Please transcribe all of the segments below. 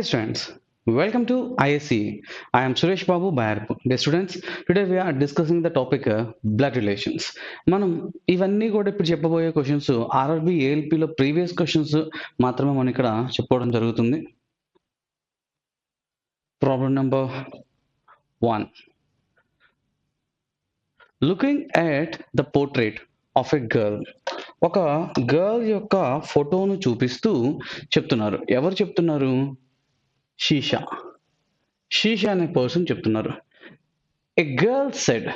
Hi students, welcome to ISC. I am Suresh Babu Bayarpu. Dear students, today we are discussing the topic blood relations. మనం ఇవన్నీ కూడా ఇప్పుడు చెప్పబోయే questions RRB ఏఎల్పిలో previous questions మాత్రమే మనం ఇక్కడ చెప్పుకోవడం జరుగుతుంది. Problem number 1. Looking at the portrait of a girl. ఒక గర్ల్ యొక్క ఫోటోను చూపిస్తూ చెప్తున్నారు. ఎవరు చెప్తున్నారు? షీషా అనే పర్సన్ చెప్తున్నారు. A girl said,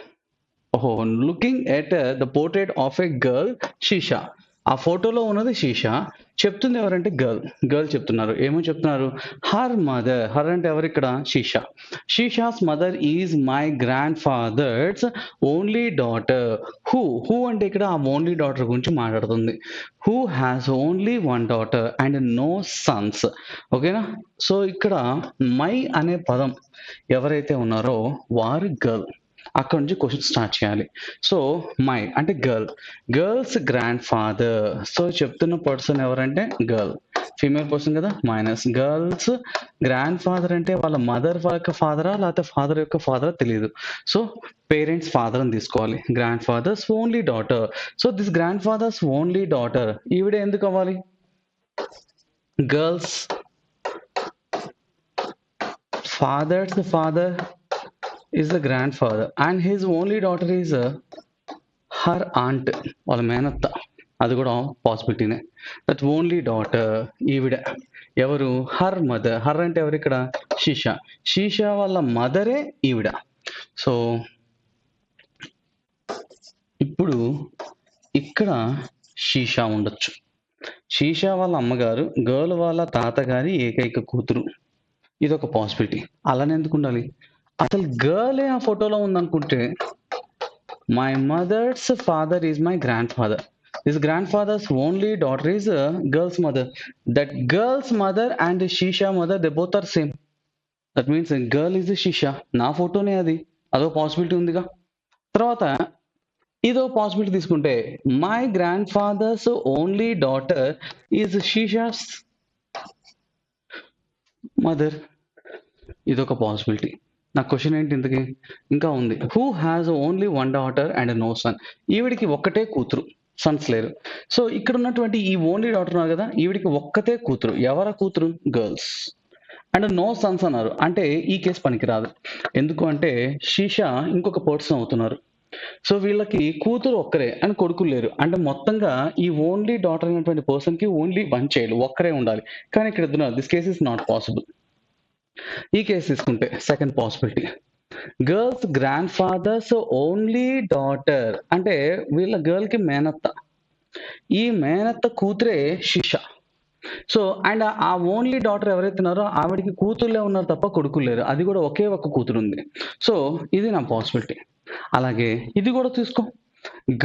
looking at the portrait of a girl, షీషా. ఆ ఫోటోలో ఉన్నది షీషా. చెప్తుంది ఎవరంటే గర్ల్ చెప్తున్నారు. ఏమో చెప్తున్నారు? హర్ అంటే ఎవరు ఇక్కడ? Sheesha's mother is my grandfather's only daughter. Who అంటే ఇక్కడ ఆ ఓన్లీ డాటర్ గురించి మాట్లాడుతుంది. Who has only one daughter and no sons. ఓకేనా? సో ఇక్కడ మై అనే పదం ఎవరైతే ఉన్నారో వారు గర్ల్. అక్కడ నుంచి క్వశ్చన్ స్టార్ట్ చేయాలి. సో మై అంటే గర్ల్స్ గ్రాండ్ ఫాదర్. సో చెప్తున్న పర్సన్ ఎవరంటే గర్ల్, ఫీమేల్ పర్సన్ కదా, మైనస్ గర్ల్స్ గ్రాండ్ ఫాదర్ అంటే వాళ్ళ మదర్ యొక్క ఫాదరా లేకపోతే ఫాదర్ యొక్క ఫాదరా తెలియదు. సో పేరెంట్స్ ఫాదర్ అని తీసుకోవాలి. Grandfather's only daughter. So this grandfather's only daughter ఈవిడ ఎందుకు అవ్వాలి? Girl's father's father is the grandfather and his only daughter is her aunt, వాళ్ళ మేనత్త. అది కూడా పాసిబిలిటీనే. దట్ ఓన్లీ డాటర్ ఈవిడ ఎవరు? Her mother. హర్ అంటే ఎవరు ఇక్కడ? షీషా వాళ్ళ మదరే ఈవిడ. సో ఇప్పుడు ఇక్కడ షీషా ఉండొచ్చు. షీషా వాళ్ళ అమ్మగారు గర్ల్ వాళ్ళ తాతగారి ఏకైక కూతురు. ఇదొక పాసిబిలిటీ. అలానే ఎందుకు ఉండాలి? అసలు గర్లే ఆ ఫోటోలో ఉందనుకుంటే my mother's father is my grandfather. This grandfather's only daughter is girl's mother. That girl's mother and Sheesha mother they both are same. That means girl is Sheesha. నా ఫోటోనే అది. అదో పాసిబిలిటీ ఉందిగా. తర్వాత ఇదో పాసిబిలిటీ తీసుకుంటే my grandfather's only daughter is Sheesha's mother. ఇదొక possibility. నా క్వశ్చన్ ఏంటి ఇంతకి? ఇంకా ఉంది. Who has only one daughter and no son. ఈవిడికి ఒక్కటే కూతురు, సన్స్ లేరు. సో ఇక్కడ ఉన్నటువంటి ఈ ఓన్లీ డాటర్ ఉన్నారు కదా, ఈవిడికి ఒక్కతే కూతురు. ఎవర కూతురు? గర్ల్స్. అండ్ నో సన్స్ అన్నారు అంటే ఈ కేసు పనికిరాదు. ఎందుకు అంటే షీషా ఇంకొక పర్సన్ అవుతున్నారు. సో వీళ్ళకి కూతురు ఒక్కరే అని కొడుకులు లేరు. అంటే మొత్తంగా ఈ ఓన్లీ డాటర్ అయినటువంటి పర్సన్ కి ఓన్లీ వన్ చైల్డ్, ఒక్కరే ఉండాలి. కానీ ఇక్కడ ఇద్దరు. This case is not possible. ఈ కేసు తీసుకుంటే second possibility, girl's grandfather's only daughter అంటే వీళ్ళ గర్ల్ కి మేనత్త. ఈ మేనత్త కూతురే షీషా. సో అండ్ ఆ ఓన్లీ డాటర్ ఎవరైతే ఉన్నారో ఆవిడికి కూతుర్లే ఉన్నారు తప్ప కొడుకులు లేరు. అది కూడా ఒకే ఒక్క కూతురు ఉంది. సో ఇది నా పాసిబిలిటీ. అలాగే ఇది కూడా తీసుకో,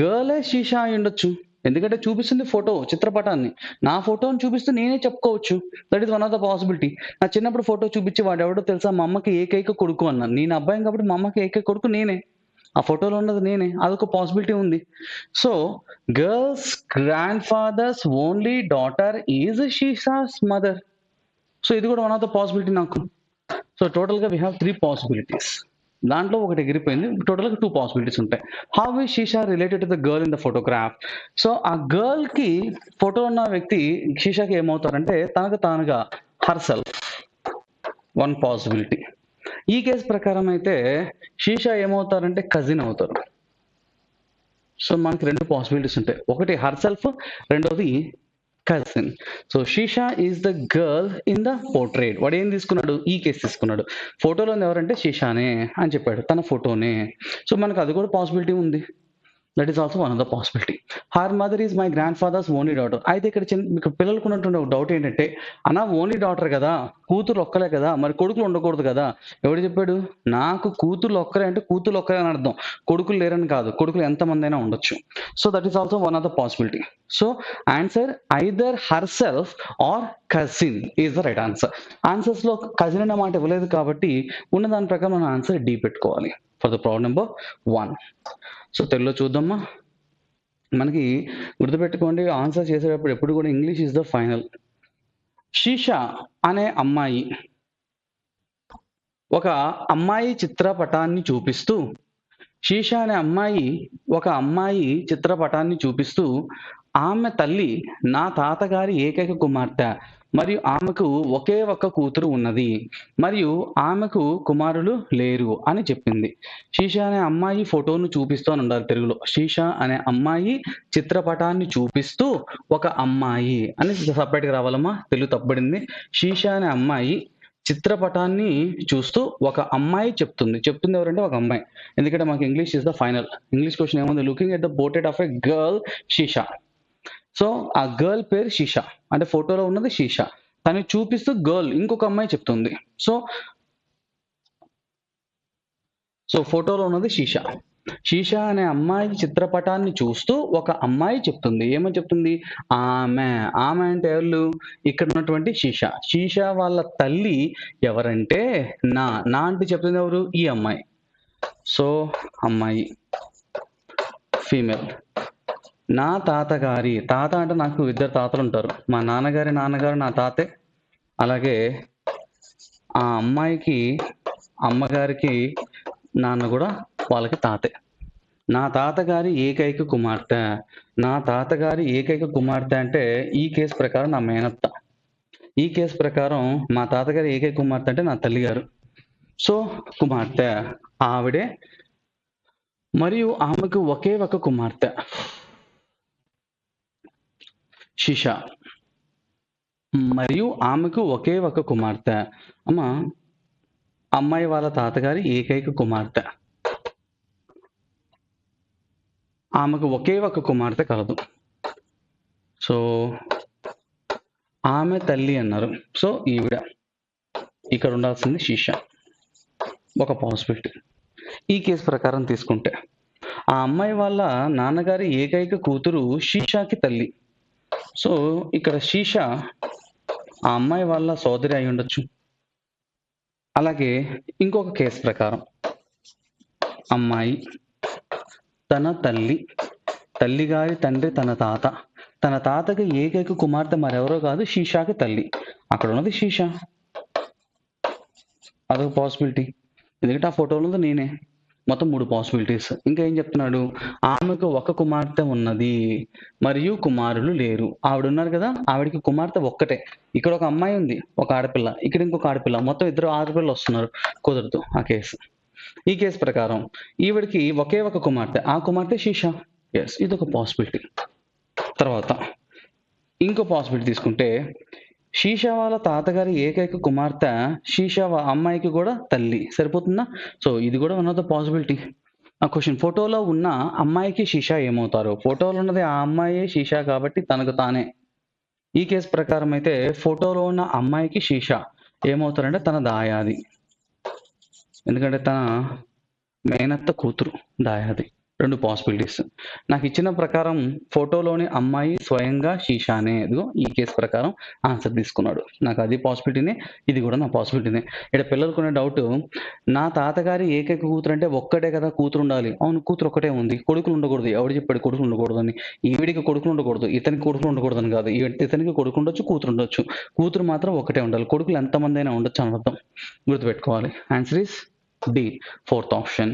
గర్లే షీషా అయి ఉండొచ్చు. ఎందుకంటే చూపిస్తుంది ఫోటో, చిత్రపటాన్ని. నా ఫోటోని చూపిస్తూ నేనే చెప్పుకోవచ్చు. That is one of the possibility. నా చిన్నప్పుడు ఫోటో చూపించి వాడు ఎవడో తెలుసా, మా అమ్మకి ఏకైక కొడుకు అన్నాను. నేను అబ్బాయిని కాబట్టి మా అమ్మకి ఏకైక కొడుకు నేనే. ఆ ఫోటోలో ఉన్నది నేనే. అదొక పాసిబిలిటీ ఉంది. So girl's grandfather's only daughter is Sheesha's mother. So ఇది కూడా వన్ ఆఫ్ ద పాసిబిలిటీ నాకు. సో టోటల్గా వీ హ్యావ్ 3 పాసిబిలిటీస్. దాంట్లో ఒకటి ఎగిరిపోయింది. టోటల్గా 2 పాసిబిలిటీస్ ఉంటాయి. How is Sheesha related to the girl in the photograph? So ఆ గర్ల్ కి ఫోటో ఉన్న వ్యక్తి షీషాకి ఏమవుతారంటే తనకు తానుగా హర్ సెల్ఫ్. One possibility. ఈ కేసు ప్రకారం అయితే షీషా ఏమవుతారంటే కజిన్ అవుతారు. సో మనకి 2 పాసిబిలిటీస్ ఉంటాయి. ఒకటి హర్ సెల్ఫ్, రెండోది cousin. So Sheesha is the girl in the portrait. వాడు ఏం తీసుకున్నాడు? ఈ కేసు తీసుకున్నాడు. ఫోటోలో ఎవరంటే షీషానే అని చెప్పాడు, తన ఫోటోనే. సో మనకు అది కూడా పాసిబిలిటీ ఉంది. That is also one of the possibility. Her mother is my grandfather's only daughter. అయితే ఇక్కడ మీకు పిల్లలకు ఉన్నటువంటి ఒక డౌట్ ఏంటంటే, అన్నా ఓన్లీ డాటర్ కదా, కూతురు ఒక్కలే కదా, మరి కొడుకులు ఉండకూడదు కదా? ఎవడు చెప్పాడు? నాకు కూతుర్లు ఒక్కరే అంటే కూతుర్లు ఒక్కరే అని అర్థం, కొడుకులు లేరని కాదు. కొడుకులు ఎంతమంది అయినా ఉండొచ్చు. So that is also one of the possibility. So answer either herself or cousin is the right answer. Answers లో కజిన్ అనే మాట ఇవ్వలేదు కాబట్టి ఉన్న దాని ప్రకారం మనం ఆన్సర్ డి పెట్టుకోవాలి for the problem number 1. So తెలుగులో చూద్దామా. మనకి గుర్తుపెట్టుకోండి, ఆన్సర్ చేసేటప్పుడు ఎప్పుడు కూడా English is the final. Sheesha అనే అమ్మాయి ఒక అమ్మాయి చిత్రపటాన్ని చూపిస్తూ శీష అనే అమ్మాయి ఒక అమ్మాయి చిత్రపటాన్ని చూపిస్తూ ఆమె తల్లి నా తాతగారి ఏకైక కుమార్తె మరియు ఆమెకు ఒకే ఒక్క కూతురు ఉన్నది మరియు ఆమెకు కుమారులు లేరు అని చెప్పింది. శీష అనే అమ్మాయి ఫోటోను చూపిస్తూ అని ఉండాలి తెలుగులో. శీష అనే అమ్మాయి చిత్రపటాన్ని చూపిస్తూ ఒక అమ్మాయి అని సపరేట్గా రావాలమ్మా, తెలుగు తప్పబడింది. శీష అనే అమ్మాయి చిత్రపటాన్ని చూస్తూ ఒక అమ్మాయి చెప్తుంది. చెప్తుంది ఎవరంటే ఒక అమ్మాయి. ఎందుకంటే మాకు English is the final. English question ఏముంది? Looking at the portrait of a girl Sheesha. So ఆ గర్ల్ పేరు శీష, అంటే ఫోటోలో ఉన్నది శీష. తను చూపిస్తూ గర్ల్ ఇంకొక అమ్మాయి చెప్తుంది. సో ఫోటోలో ఉన్నది శీష. శీష అనే అమ్మాయి చిత్రపటాన్ని చూస్తూ ఒక అమ్మాయి చెప్తుంది. ఏమని చెప్తుంది? ఆమె. ఆమె అంటే ఎవరు? ఇక్కడ ఉన్నటువంటి శీష. శీష వాళ్ళ తల్లి ఎవరంటే నా. నా అంటే చెప్తుంది ఎవరు? ఈ అమ్మాయి. సో అమ్మాయి ఫీమేల్. నా తాతగారి. తాత అంటే నాకు ఇద్దరు తాతలు ఉంటారు. మా నాన్నగారి నాన్నగారు నా తాతే. అలాగే ఆ అమ్మాయికి అమ్మగారికి నాన్న కూడా వాళ్ళకి తాతే. నా తాతగారి ఏకైక కుమార్తె. నా తాతగారి ఏకైక కుమార్తె అంటే ఈ కేసు ప్రకారం నా మేనత్త. ఈ కేసు ప్రకారం మా తాతగారి ఏకైక కుమార్తె అంటే నా తల్లిగారు. సో కుమార్తె ఆవిడే మరియు ఆమెకు ఒకే ఒక కుమార్తె శిష. మరియు ఆమెకు ఒకే ఒక కుమార్తె. అమ్మాయి వాళ్ళ తాతగారి ఏకైక కుమార్తె. ఆమెకు ఒకే ఒక కుమార్తె కలదు. సో ఆమె తల్లి అన్నారు. సో ఈవిడ. ఇక్కడ ఉండాల్సింది శీష. ఒక పాసిబిలిటీ. ఈ కేసు ప్రకారం తీసుకుంటే ఆ అమ్మాయి వాళ్ళ నాన్నగారి ఏకైక కూతురు శీషాకి తల్లి. సో ఇక్కడ శీష ఆ అమ్మాయి వాళ్ళ సోదరి అయి ఉండొచ్చు. అలాగే ఇంకొక కేసు ప్రకారం అమ్మాయి తన తల్లి, తల్లిగారి తండ్రి తన తాత, తన తాతకి ఏకైక కుమార్తె మరెవరో కాదు శీషాకి తల్లి. అక్కడ ఉన్నది శీష. అదొక పాసిబిలిటీ. ఎందుకంటే ఆ ఫోటోలో ఉన్నది నేనే. మొత్తం 3 పాసిబిలిటీస్. ఇంకా ఏం చెప్తున్నాడు? ఆమెకు ఒక కుమార్తె ఉన్నది మరియు కుమారులు లేరు. ఆవిడ ఉన్నారు కదా, ఆవిడకి కుమార్తె ఒక్కటే. ఇక్కడ ఒక అమ్మాయి ఉంది, ఒక ఆడపిల్ల. ఇక్కడ ఇంకొక ఆడపిల్ల. మొత్తం 2 ఆడపిల్లలు వస్తున్నారు. కుదరదు ఆ కేసు. ఈ కేసు ప్రకారం ఈవిడికి ఒకే ఒక కుమార్తె. ఆ కుమార్తె శీష. ఎస్, ఇది ఒక పాసిబిలిటీ. తర్వాత ఇంకో పాసిబిలిటీ తీసుకుంటే శీష వాళ్ళ తాతగారి ఏకైక కుమార్తె శీష అమ్మాయికి కూడా తల్లి. సరిపోతుందా? సో ఇది కూడా వన్ ఆఫ్ ద పాసిబిలిటీ. ఆ క్వశ్చన్, ఫోటోలో ఉన్న అమ్మాయికి శీష ఏమవుతారు? ఫోటోలో ఉన్నది ఆ అమ్మాయే శీష కాబట్టి తనకు తానే. ఈ కేసు ప్రకారం అయితే ఫోటోలో ఉన్న అమ్మాయికి శీష ఏమవుతారంటే తన దాయాది. ఎందుకంటే తన మేనత్త కూతురు దాయాది. 2 పాసిబిలిటీస్. నాకు ఇచ్చిన ప్రకారం ఫోటోలోని అమ్మాయి స్వయంగా శీషానే. ఇదిగో ఈ కేసు ప్రకారం ఆన్సర్ తీసుకున్నాడు. నాకు అది పాసిబిలిటీనే, ఇది కూడా నా పాసిబిలిటీనే. ఇక్కడ పిల్లలకు ఉన్న డౌట్, నా తాతగారి ఏకైక కూతురు అంటే ఒక్కటే కదా కూతురు ఉండాలి. అవును, కూతురు ఒక్కటే ఉంది, కొడుకులు ఉండకూడదు. ఎవడు చెప్పాడు కొడుకులు ఉండకూడదని? ఈవిడికి కొడుకులు ఉండకూడదు, ఇతనికి కొడుకులు ఉండకూడదని కాదు. ఇతనికి కొడుకు ఉండొచ్చు, కూతురు ఉండొచ్చు. కూతురు మాత్రం ఒకటే ఉండాలి. కొడుకులు ఎంతమంది అయినా ఉండొచ్చు అని అర్థం. గుర్తుపెట్టుకోవాలి. Answer is D, 4th option.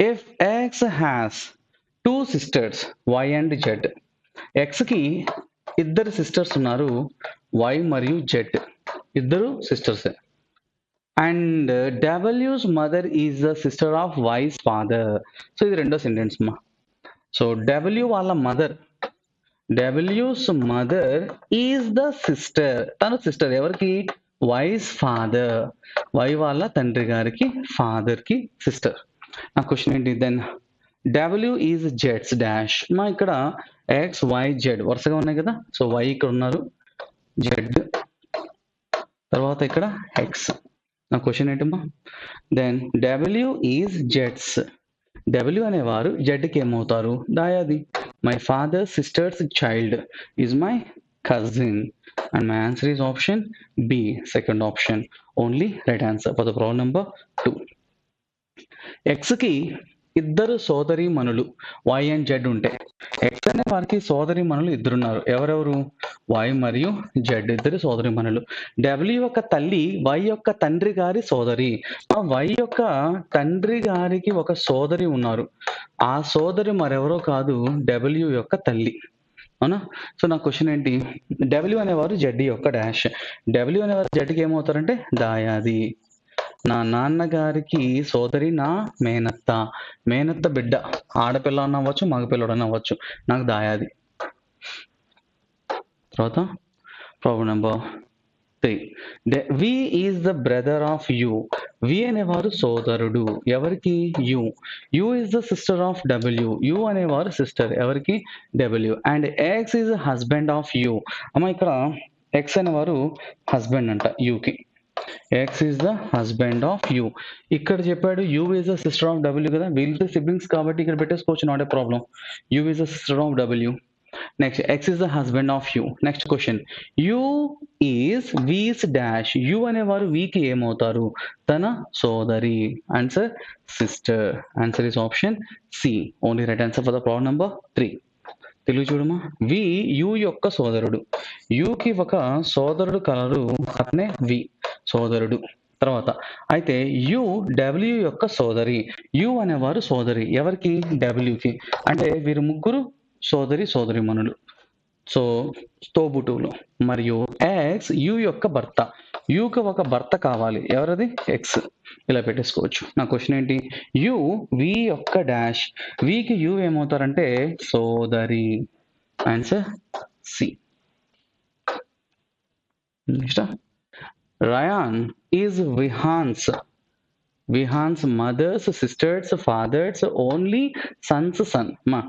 If X has 2 sisters, Y and Z. X కి ఇద్దరు సిస్టర్స్ ఉన్నారు, Y మరియు Z. ఇద్దరు sisters. And W's mother is the sister of Y's father. So ఇది రెండో సెంటెన్స్ మా. సో W వాళ్ళ mother, W's mother is the sister. తను సిస్టర్ ఎవరికి? Y's father. Y వాళ్ళ తండ్రి గారికి, ఫాదర్ కి సిస్టర్. నా క్వశ్చన్ ఏంటి? దెన్ W ఈజ్ జెడ్స్ డాష్. మా ఇక్కడ ఎక్స్ వై జెడ్ వరుసగా ఉన్నాయి కదా. సో వై ఇక్కడ ఉన్నారు, జెడ్ తర్వాత ఇక్కడ ఎక్స్. నా క్వశ్చన్ ఏంటమ్మా? దెన్ W ఈజ్ జెడ్స్. W అనేవారు జెడ్కి ఏమవుతారు? దాయాది. My father sister's child is my cousin. And my answer is option B, second option. Only right answer for the problem number 2. X కి ఇద్దరు సోదరి మనులు వై అండ్ జెడ్ ఉంటే, ఎక్స్ అనే వారికి సోదరి మనులు ఇద్దరున్నారు. ఎవరెవరు? వై మరియు జెడ్ ఇద్దరు సోదరి మనులు. డబ్ల్యూ యొక్క తల్లి వై యొక్క తండ్రి గారి సోదరి. ఆ వై యొక్క తండ్రి గారికి ఒక సోదరి ఉన్నారు. ఆ సోదరి మరెవరో కాదు, డబ్ల్యూ యొక్క తల్లి. అవునా? సో నా క్వశ్చన్ ఏంటి? డబ్ల్యూ అనేవారు జెడ్ యొక్క డాష్. డబ్ల్యూ అనేవారు జెడ్కి ఏమవుతారంటే దాయాది. నా నాన్నగారికి సోదరి నా మేనత్త. మేనత్త బిడ్డ ఆడపిల్ల అవ్వచ్చు, మగపిల్లడని అవ్వచ్చు, నాకు దాయాది. తర్వాత problem number 3. V is the brother of U. V అనేవారు సోదరుడు ఎవరికి? U. U is the sister of W. U అనేవారు సిస్టర్ ఎవరికి? W. And X is husband of U. అమ్మ ఇక్కడ ఎక్స్ అనేవారు హస్బెండ్ అంట యుకి. X is the husband of U. ఇక్కడ చెప్పాడు U is the sister of W కదా, వీళ్ళతో సిబ్లింగ్స్ కాబట్టి ఇక్కడ పెట్టేసుకోవచ్చు, not a problem. U is the sister of W. Next X is the husband of U. Next question, U is V's dash. U అనేవారు వీకి ఏమవుతారు? తన సోదరి. Answer sister. Answer is option C. Only right answer for the problem number 3. Telugu చూడమా. V U యొక్క సోదరుడు. యుకి ఒక సోదరుడు కలరు, అతనే వి సోదరుడు. తర్వాత అయితే యు డబ్ల్యూ యొక్క సోదరి. యు అనేవారు సోదరి ఎవరికి? డబ్ల్యూకి. అంటే వీరు ముగ్గురు సోదరిమణులు, సో తోబుటువులు. మరియు ఎక్స్ యు యొక్క భర్త. యుకి ఒక భర్త కావాలి, ఎవరది? ఎక్స్. ఇలా పెట్టేసుకోవచ్చు. నా క్వశ్చన్ ఏంటి? యు వి యొక్క డాష్. వికి యు ఏమవుతారంటే సోదరి. Answer C. Next, Rayan is Vihaan's mother's sister's father's only sons son. మా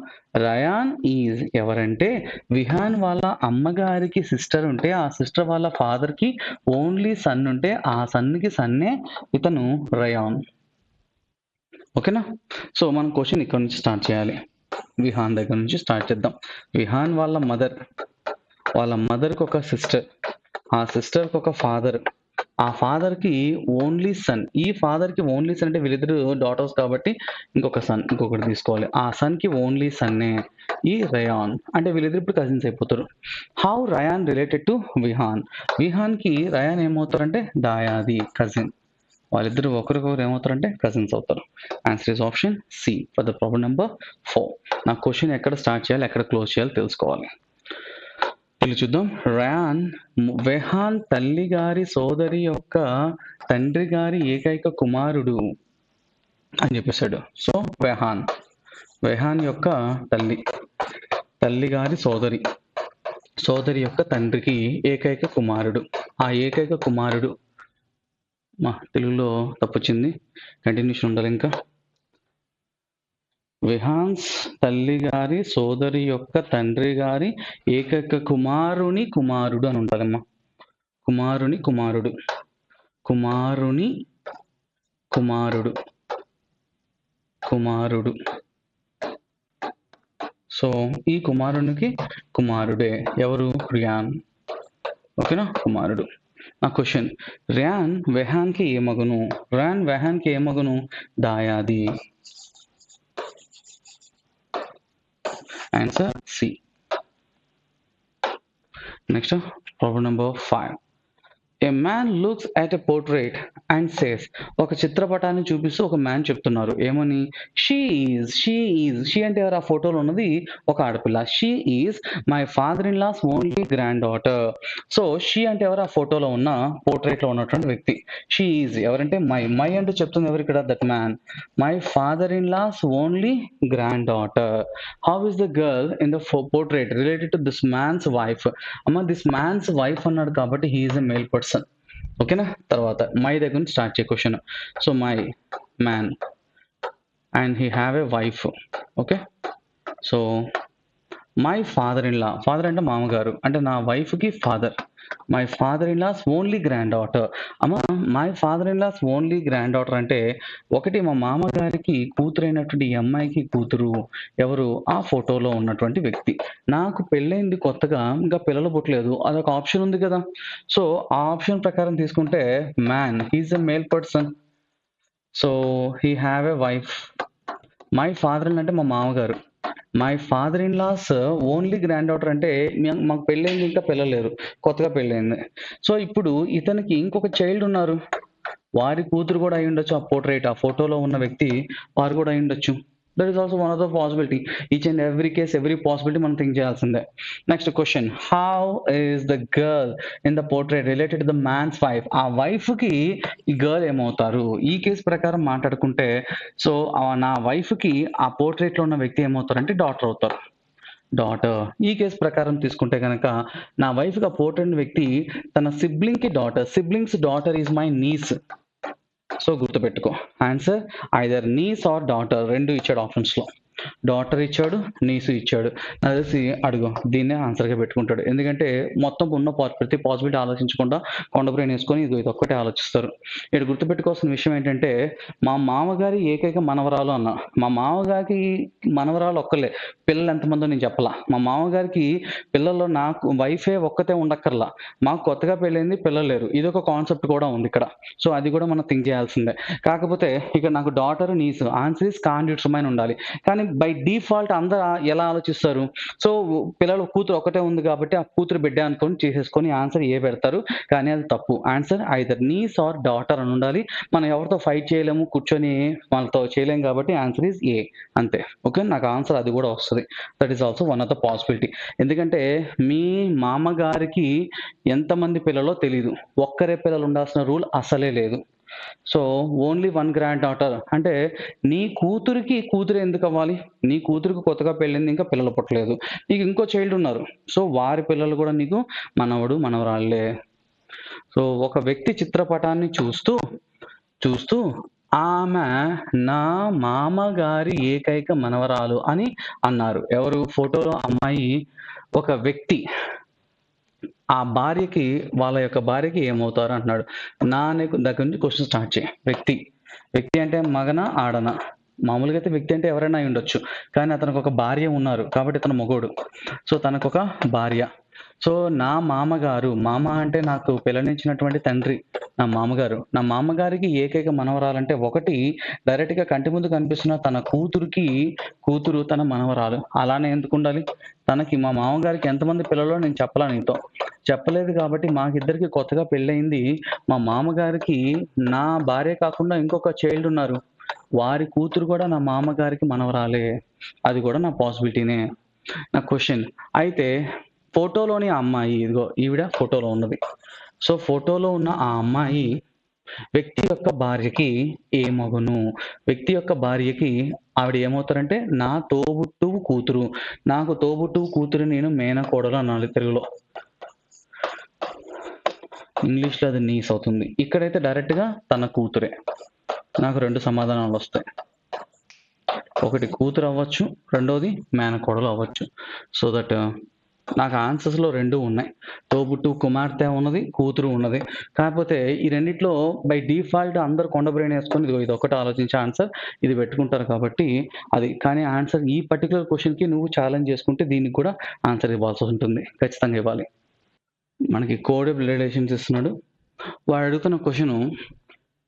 రయాన్ ఈజ్ ఎవరంటే విహాన్ వాళ్ళ అమ్మగారికి సిస్టర్ ఉంటే ఆ సిస్టర్ వాళ్ళ ఫాదర్ కి ఓన్లీ సన్ ఉంటే ఆ సన్కి సన్నే ఇతను రయాన్. ఓకేనా? సో మనం క్వశ్చన్ ఇక్కడ నుంచి స్టార్ట్ చేయాలి. విహాన్ దగ్గర నుంచి స్టార్ట్ చేద్దాం. విహాన్ వాళ్ళ మదర్కి ఒక సిస్టర్, ఆ సిస్టర్కి ఒక ఫాదర్, ఆ ఫాదర్ కి ఓన్లీ సన్. ఈ ఫాదర్ కి ఓన్లీ సన్ అంటే వీళ్ళిద్దరు డాటర్స్ కాబట్టి ఇంకొక సన్ ఇంకొకటి తీసుకోవాలి. ఆ సన్ కి ఓన్లీ సన్నే ఈ రయాన్. అంటే వీళ్ళిద్దరు ఇప్పుడు కజిన్స్ అయిపోతారు. How Ryan related to Vihaan. Vihaan కి రయాన్ ఏమవుతారంటే దాయాది, కజిన్. వాళ్ళిద్దరు ఒకరికొకరు ఏమవుతారంటే కజిన్స్ అవుతారు. Answer is option C for the problem number 4. నా క్వశ్చన్ ఎక్కడ స్టార్ట్ చేయాలి, ఎక్కడ క్లోజ్ చేయాలి తెలుసుకోవాలి. చూద్దాం. రయాన్ వెహాన్ తల్లి గారి సోదరి యొక్క తండ్రి గారి ఏకైక కుమారుడు అని చెప్పేశాడు. సో వెహాన్ యొక్క తల్లి గారి సోదరి యొక్క తండ్రికి ఏకైక కుమారుడు. ఆ ఏకైక కుమారుడు, మా తెలుగులో తప్పొచ్చింది, కంటిన్యూషన్ ఉండాలి. ఇంకా విహాన్స్ తల్లి గారి సోదరి యొక్క తండ్రి గారి ఏకైక కుమారుడు అని ఉంటుందమ్మా. కుమారుడు. సో ఈ కుమారునికి కుమారుడే ఎవరు? రియాన్. ఓకేనా? కుమారుడు. నా క్వశ్చన్, రియాన్ వెహాన్కి ఏమగును? దాయాది. Answer C. Next, problem number 5. A man looks at a portrait and says, ఒక చిత్రపటాన్ని చూపిస్తూ ఒక మ్యాన్ చెప్తున్నారు ఏమని? షీ అంటే ఎవరు? ఆ ఫోటోలో ఉన్నది ఒక ఆడపిల్ల. She is my father in law's only granddaughter. So she అంటే ఎవరు? ఆ ఫోటోలో ఉన్న పోర్ట్రేట్ లో ఉన్నటువంటి వ్యక్తి. షీ ఈజ్ ఎవరంటే మై అంటూ చెప్తుంది ఎవరు ఇక్కడ? That man. My father in law's only granddaughter. How is the girl in the portrait related to this man's wife. అమ్మ దిస్ మ్యాన్స్ వైఫ్ అన్నాడు కాబట్టి he is a male person. ఓకేనా? తర్వాత మై దగ్గర నుంచి స్టార్ట్ చేయ question. So my man and he have a wife. Okay, so my father అంటే మామగారు, అంటే నా వైఫ్ కి father. My father in law's only grand daughter. అమ్మ my father in law's only granddaughter అంటే ఒకటి మా మామగారికి కూతురైనటువంటి ఈ అమ్మాయికి కూతురు ఎవరు? ఆ ఫోటోలో ఉన్నటువంటి వ్యక్తి. నాకు పెళ్ళైంది కొత్తగా, ఇంకా పిల్లలు పుట్టలేదు, అదొక ఆప్షన్ ఉంది కదా. సో ఆ ఆప్షన్ ప్రకారం తీసుకుంటే man he is a male person. So he have a wife. My father in అంటే మా మామగారు. My father in law's only granddaughter అంటే మాకు పెళ్ళయింది, ఇంకా పిల్లలేరు, కొత్తగా పెళ్ళయింది. సో ఇప్పుడు ఇతనికి ఇంకొక చైల్డ్ ఉన్నారు, వారి కూతురు కూడా అయి ఉండొచ్చు. ఆ పోర్ట్రేట్, ఆ ఫోటోలో ఉన్న వ్యక్తి వారు కూడా అయి ఉండొచ్చు. That is also one of the possibility. Each and every case, every possibility మనం థింక్ చేయాల్సిందే. Next question, how is the girl in the portrait related to the man's wife? ఆ వైఫ్ కి ఈ గర్ల్ ఏమవుతారు? ఈ కేసు ప్రకారం మాట్లాడుకుంటే, so నా వైఫ్ కి ఆ పోర్ట్రేట్ లో ఉన్న వ్యక్తి ఏమవుతారంటే డాటర్ అవుతారు. డాటర్. ఈ కేసు ప్రకారం తీసుకుంటే గనక, నా వైఫ్ కి ఆ పోర్ట్రేట్ వ్యక్తి తన సిబ్లింగ్ కి daughter. Siblings daughter is my niece. So గుర్తుపెట్టుకో, answer either niece or daughter, రెండు ఇచ్చాడు ఆప్షన్స్ లో. డాటర్ ఇచ్చాడు, నీసు ఇచ్చాడు. నాకు తెలిసి అడుగు దీన్నే ఆన్సర్గా పెట్టుకుంటాడు. ఎందుకంటే మొత్తం ఉన్న ప్రతి పాసిబిలిటీ ఆలోచించకుండా కొండ బ్రెయిన్ వేసుకొని ఇది ఒక్కటే ఆలోచిస్తారు. ఇక్కడ గుర్తుపెట్టుకోవాల్సిన విషయం ఏంటంటే, మా మామగారి ఏకైక మనవరాలు అన్న. మా మామగారికి మనవరాలు ఒక్కలే, పిల్లలు ఎంతమందో నేను చెప్పలా. మా మామగారికి పిల్లల్లో నాకు వైఫే ఒక్కతే ఉండక్కర్లా, మాకు కొత్తగా పెళ్ళైంది, పిల్లలు లేరు. ఇదొక కాన్సెప్ట్ కూడా ఉంది ఇక్కడ. సో అది కూడా మనం థింక్ చేయాల్సిందే. కాకపోతే ఇక్కడ నాకు డాటర్, నీసు, ఆన్సర్ ఇస్ కాండిట్సమైన ఉండాలి. కానీ బై డిఫాల్ట్ అందరూ ఎలా ఆలోచిస్తారు? సో పిల్లలు కూతురు ఒకటే ఉంది కాబట్టి ఆ కూతురు బిడ్డ అనుకొని చేసేసుకొని ఆన్సర్ ఏ పెడతారు. కానీ అది తప్పు. Answer either niece or daughter అని ఉండాలి. మనం ఎవరితో ఫైట్ చేయలేము, కూర్చొని వాళ్ళతో చేయలేము కాబట్టి ఆన్సర్ ఈజ్ ఏ. అంతే. ఓకే, నాకు ఆన్సర్ అది కూడా వస్తుంది. That is also one of the possibility. ఎందుకంటే మీ మామగారికి ఎంతమంది పిల్లలో తెలీదు, ఒక్కరే పిల్లలు ఉండాల్సిన రూల్ అసలే లేదు. So only one grand daughter అంటే నీ కూతురికి కూతురు ఎందుకు అవ్వాలి? నీ కూతురికి కొత్తగా పెళ్ళింది, ఇంకా పిల్లలు పుట్టలేదు, నీకు ఇంకో చైల్డ్ ఉన్నారు. సో వారి పిల్లలు కూడా నీకు మనవడు, మనవరాళ్లే. సో ఒక వ్యక్తి చిత్రపటాన్ని చూస్తూ చూస్తూ ఆమె నా మామగారి ఏకైక మనవరాలు అని అన్నారు. ఎవరు? ఫోటోలో అమ్మాయి. ఒక వ్యక్తి ఆ భార్యకి, వాళ్ళ యొక్క భార్యకి ఏమవుతారు అంటున్నాడు. నా దగ్గర నుంచి క్వశ్చన్ స్టార్ట్ చేయి. వ్యక్తి, వ్యక్తి అంటే మగన, ఆడన? మామూలుగా అయితే వ్యక్తి అంటే ఎవరైనా అయి ఉండొచ్చు, కానీ అతనికి ఒక భార్య ఉన్నారు కాబట్టి అతను మొగోడు. సో తనకు ఒక భార్య. సో నా మామగారు, మామ అంటే నాకు పిల్లనిచ్చినటువంటి తండ్రి, నా మామగారు. నా మామగారికి ఏకైక మనవరాలంటే ఒకటి డైరెక్ట్ గా కంటి ముందు కనిపిస్తున్న తన కూతురికి కూతురు తన మనవరాలు. అలానే ఎందుకు ఉండాలి? తనకి, మా మామగారికి ఎంతమంది పిల్లలో నేను చెప్పలా నీతో, చెప్పలేదు కాబట్టి మాకిద్దరికి కొత్తగా పెళ్ళయింది. మా మామగారికి నా భార్య కాకుండా ఇంకొక చైల్డ్ ఉన్నారు, వారి కూతురు కూడా నా మామగారికి మనవరాలే. అది కూడా నా పాసిబిలిటీనే. నా క్వశ్చన్ అయితే, ఫోటోలోని ఆ అమ్మాయి, ఇదిగో ఈవిడ ఫోటోలో ఉన్నది. సో ఫోటోలో ఉన్న ఆ అమ్మాయి వ్యక్తి యొక్క భార్యకి ఏమగును? వ్యక్తి యొక్క భార్యకి ఆవిడ ఏమవుతారంటే నా తోబుట్టువు కూతురు. నాకు తోబుట్టువు కూతురు, నేను మేనకోడలు అనాలి తెలుగులో. ఇంగ్లీష్లో అది నీస్ అవుతుంది. ఇక్కడైతే డైరెక్ట్గా తన కూతురే. నాకు రెండు సమాధానాలు వస్తాయి. ఒకటి కూతురు అవ్వచ్చు, రెండోది మేనకోడలు అవ్వచ్చు. సో దట్ నాకు ఆన్సర్స్లో రెండు ఉన్నాయి. తోబుట్టు కుమార్తె ఉన్నది, కూతురు ఉన్నది. కాకపోతే ఈ రెండిట్లో బై డిఫాల్ట్ అందరు కొండ బ్రెయిన్ వేసుకొని ఇది ఒకటి ఆలోచించే ఆన్సర్ ఇది పెట్టుకుంటారు కాబట్టి అది. కానీ ఆన్సర్ ఈ పర్టికులర్ క్వశ్చన్కి నువ్వు ఛాలెంజ్ చేసుకుంటే దీనికి కూడా ఆన్సర్ ఇవ్వాల్సి ఉంటుంది, ఖచ్చితంగా ఇవ్వాలి. మనకి కోడ్ రిలేషన్స్ ఇస్తున్నాడు. వాడు అడుగుతున్న question,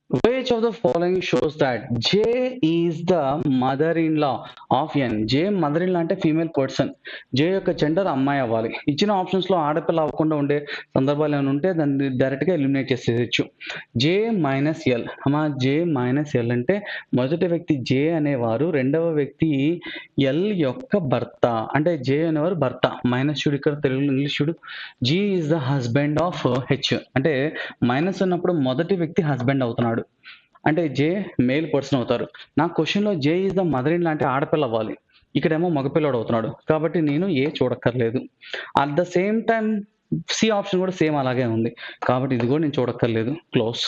which of the following shows that J is the mother-in-law of N? J mother-in-law అంటే ఫీమేల్ పర్సన్. J యొక్క జెండర్ అమ్మాయి అవ్వాలి. ఇచ్చిన ఆప్షన్స్ లో ఆడపిల్ల అవ్వకుండా ఉండే సందర్భాలు ఏమైనా ఉంటే దాన్ని డైరెక్ట్ గా ఎలిమినేట్ చేసేయచ్చు. J minus L. అమ్మా J మైనస్ ఎల్ అంటే మొదటి వ్యక్తి J అనేవారు రెండవ వ్యక్తి ఎల్ యొక్క భర్త. అంటే J అనేవారు భర్త. మైనస్ చూడు ఇక్కడ తెలుగు ఇంగ్లీష్ చూడు. G is the husband of H. అంటే మైనస్ ఉన్నప్పుడు మొదటి వ్యక్తి హస్బెండ్ అవుతున్నాడు, అంటే జే మేల్ పర్సన్ అవుతారు. నా క్వశ్చన్లో J is the mother in law అంటే ఆడపిల్ల అవ్వాలి. ఇక్కడేమో మగపిల్లడు అవుతున్నాడు కాబట్టి నేను ఏ చూడక్కర్లేదు. At the same time C option కూడా సేమ్ అలాగే ఉంది కాబట్టి ఇది కూడా నేను చూడక్కర్లేదు. క్లోజ్.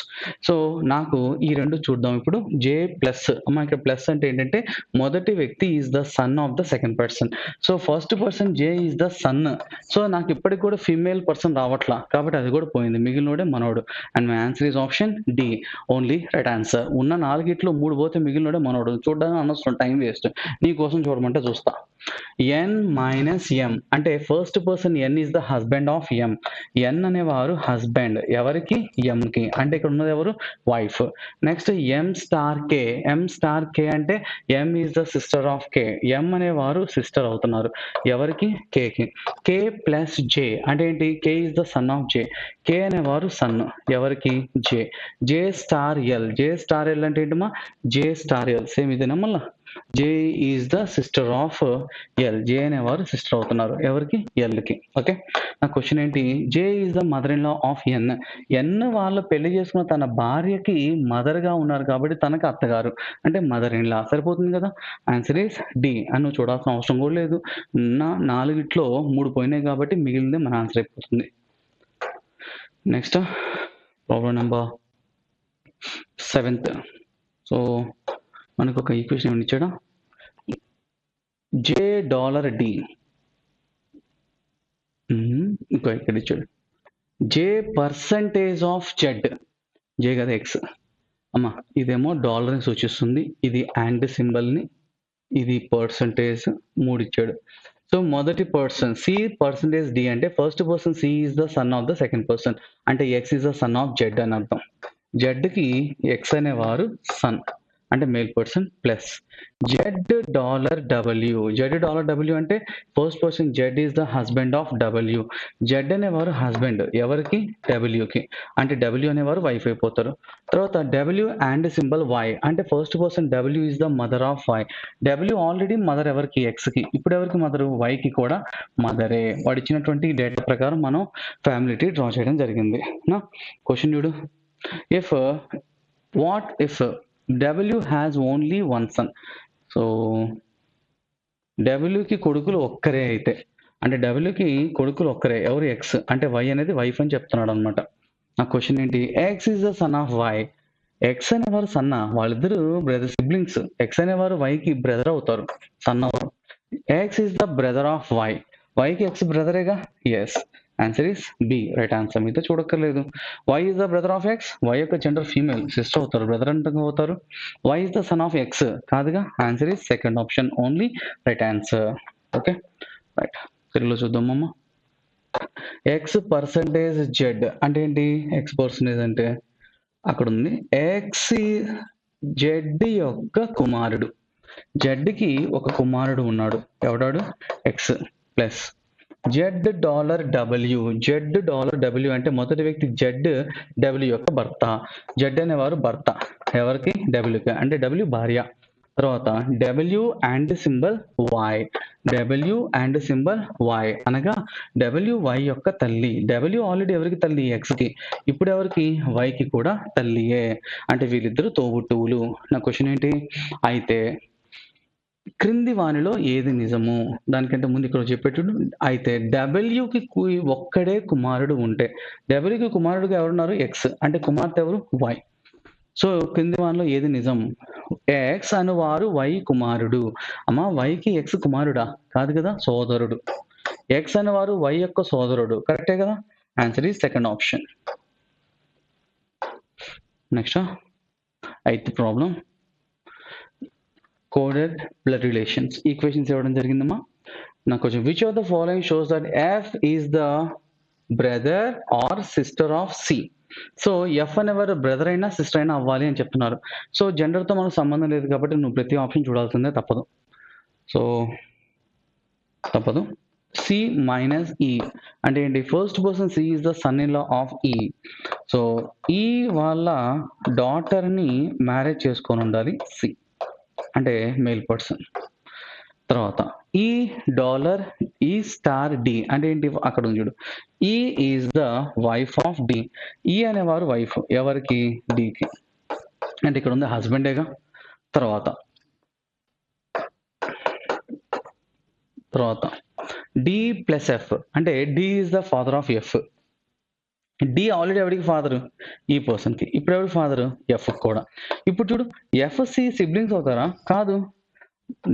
సో నాకు ఈ రెండు చూద్దాం ఇప్పుడు. J plus. అమ్మా ఇక్కడ ప్లస్ అంటే ఏంటంటే మొదటి వ్యక్తి is the son of the second person. So first person J is the son. So నాకు ఇప్పటికి కూడా ఫీమేల్ పర్సన్ రావట్లా కాబట్టి అది కూడా పోయింది, మిగిలినోడే మనోడు. And my answer is option D, only right answer. ఉన్న నాలుగిట్లో మూడు పోతే మిగిలినోడే మనోడు. చూడడానికి అనవసరం, టైం వేస్ట్. నీ కోసం చూడమంటే చూస్తా. ఎన్ మైనస్ ఎం అంటే first person N is the husband of M. N అనేవారు హస్బెండ్ ఎవరికి? ఎంకి. అంటే ఇక్కడ ఉన్నది ఎవరు? Wife. Next M star K. M star K అంటే M is the sister of K. M అనేవారు సిస్టర్ అవుతున్నారు ఎవరికి? కేకి. కే ప్లస్ జే అంటే ఏంటి? K is the son of J. K అనేవారు సన్ ఎవరికి? J. J star L. J star L అంటే ఏంటమ్మా? జే స్టార్ ఎల్ సేమ్ ఇదేనా మళ్ళా? J is the sister of L. J అనేవారు సిస్టర్ అవుతున్నారు ఎవరికి? ఎల్కి. ఓకే, నా క్వశ్చన్ ఏంటి? J is the mother in law of N. N వాళ్ళు పెళ్లి చేసుకున్న తన భార్యకి మదర్ గా ఉన్నారు కాబట్టి తనకి అత్తగారు అంటే మదర్ ఇన్ లా. సరిపోతుంది కదా. ఆన్సర్ ఈస్ డి అని నువ్వు చూడాల్సిన అవసరం కూడా లేదు. నా 4 3 పోయినాయి కాబట్టి మిగిలిందే మన ఆన్సర్ అయిపోతుంది. Next problem number 7th. So మనకు ఒక ఈక్వేషన్ ఏమైనా ఇచ్చాడా? జే డాలర్ డి. ఇంకో ఇక్కడ ఇచ్చాడు జే పర్సంటేజ్ ఆఫ్ జెడ్. జే కదా ఎక్స్ అమ్మా. ఇదేమో డాలర్ని సూచిస్తుంది, ఇది అండ్ సింబల్ని, ఇది పర్సంటేజ్ 3 ఇచ్చాడు. సో మొదటి పర్సన్ సి పర్సంటేజ్ డి అంటే first person C is the son of the second person అంటే X is the son of Z అని అర్థం. జెడ్కి ఎక్స్ అనేవారు సన్ అంటే male person plus Z dollar W. Z dollar W అంటే first person Z is the husband of W. Z అనేవారు husband ఎవరికి? డబ్ల్యూకి. అంటే డబ్ల్యూ అనేవారు వైఫ్ అయిపోతారు. తర్వాత డబ్ల్యూ అండ్ సింబల్ వై అంటే first person W is the mother of Y. W already mother ఎవరికి? ఎక్స్కి. ఇప్పుడు ఎవరికి మదరు? వైకి కూడా మదరే. వాడు ఇచ్చినటువంటి డేటా ప్రకారం మనం ఫ్యామిలీ ట్రీ డ్రా చేయడం జరిగింది. నా క్వశ్చన్ చూడు. If what if W has only one son. So డబ్ల్యూకి కొడుకులు ఒక్కరే అయితే అంటే డబ్ల్యూకి కొడుకులు ఒక్కరే ఎవరు? ఎక్స్ అంటే వై అనేది వైఫ్ అని చెప్తున్నాడు అనమాట. నా క్వశ్చన్ ఏంటి? X is the son of Y. X అనేవారు సన్న, వాళ్ళిద్దరు బ్రదర్ సిబ్లింగ్స్. ఎక్స్ అనేవారు వైకి బ్రదర్ అవుతారు, సన్ అవుతారు. X is the brother of Y. వైకి ఎక్స్ బ్రదరేగా. Yes, answer is B right answer. మీతో చూడక్కర్లేదు. Y is the brother of X. Y యొక్క జెండర్ ఫీమేల్, సిస్టర్ అవుతారు, బ్రదర్ అంటే అవుతారు. Y is the son of X కాదుగా. Answer is second option only right answer. Okay right, తెలుగులో చూద్దామమ్మ. X percentage Z అంటే ఏంటి? ఎక్స్ పర్సంటేజ్ అంటే అక్కడ ఉంది ఎక్స్ జెడ్ యొక్క కుమారుడు. జెడ్కి ఒక కుమారుడు ఉన్నాడు, ఎవడాడు? X plus Z dollar W. Z dollar W అంటే మొదటి వ్యక్తి జెడ్, డబ్ల్యూ యొక్క భర్త. జెడ్ అనేవారు భర్త ఎవరికి? డబ్ల్యూకి. అంటే డబ్ల్యూ భార్య. తర్వాత W and symbol Y. W and symbol Y అనగా డబ్ల్యూ వై యొక్క తల్లి. డబ్ల్యూ ఆల్రెడీ ఎవరికి తల్లి? ఎక్స్కి. ఇప్పుడు ఎవరికి? వైకి కూడా తల్లియే. అంటే వీళ్ళిద్దరు తోబుట్టువులు. నా క్వశ్చన్ ఏంటి? అయితే క్రింది వానిలో ఏది నిజము? దానికంటే ముందు ఇక్కడ చెప్పేటప్పుడు అయితే డబ్ల్యూకి ఒక్కడే కుమారుడు ఉంటే, డబ్ల్యూకి కుమారుడుగా ఎవరున్నారు? ఎక్స్. అంటే కుమార్తె ఎవరు? వై. సో క్రింది వానిలో ఏది నిజం? ఎక్స్ అనువారు వై కుమారుడు. అమ్మా వైకి ఎక్స్ కుమారుడా? కాదు కదా, సోదరుడు. ఎక్స్ అనేవారు వై యొక్క సోదరుడు, కరెక్టే కదా. Answer is second option. Next 8th problem. Coded blood relations equations ఇవ్వడం జరిగిందమ్మా. నాకు కొంచెం which of the following shows that F is the brother or sister of C. So F అనేవారు బ్రదర్ అయినా సిస్టర్ అయినా అవ్వాలి అని చెప్తున్నారు. సో జెండర్తో మనకు సంబంధం లేదు కాబట్టి నువ్వు ప్రతి ఆప్షన్ చూడాల్సిందే, తప్పదు. సో తప్పదు. సి మైనస్ ఈ అంటే ఏంటి? First person C is the son in law of E. So E వాళ్ళ డాటర్ని మ్యారేజ్ చేసుకొని ఉండాలి సి అంటే మేల్ పర్సన్. తర్వాత ఈ డాలర్ ఈ స్టార్ డి అంటే ఏంటి? అక్కడ ఉంది చూడు, E is the wife of D. E అనేవారు వైఫ్ ఎవరికి? డికి. అంటే ఇక్కడ ఉంది హస్బెండేగా. తర్వాత డి ప్లస్ ఎఫ్ అంటే D is the father of F. D already ఎవరికి ఫాదరు? ఈ పర్సన్కి. ఇప్పుడు ఎవరికి ఫాదరు? ఎఫ్ కూడా. ఇప్పుడు చూడు, ఎఫ్ సి సిబ్లింగ్స్ అవుతారా? కాదు.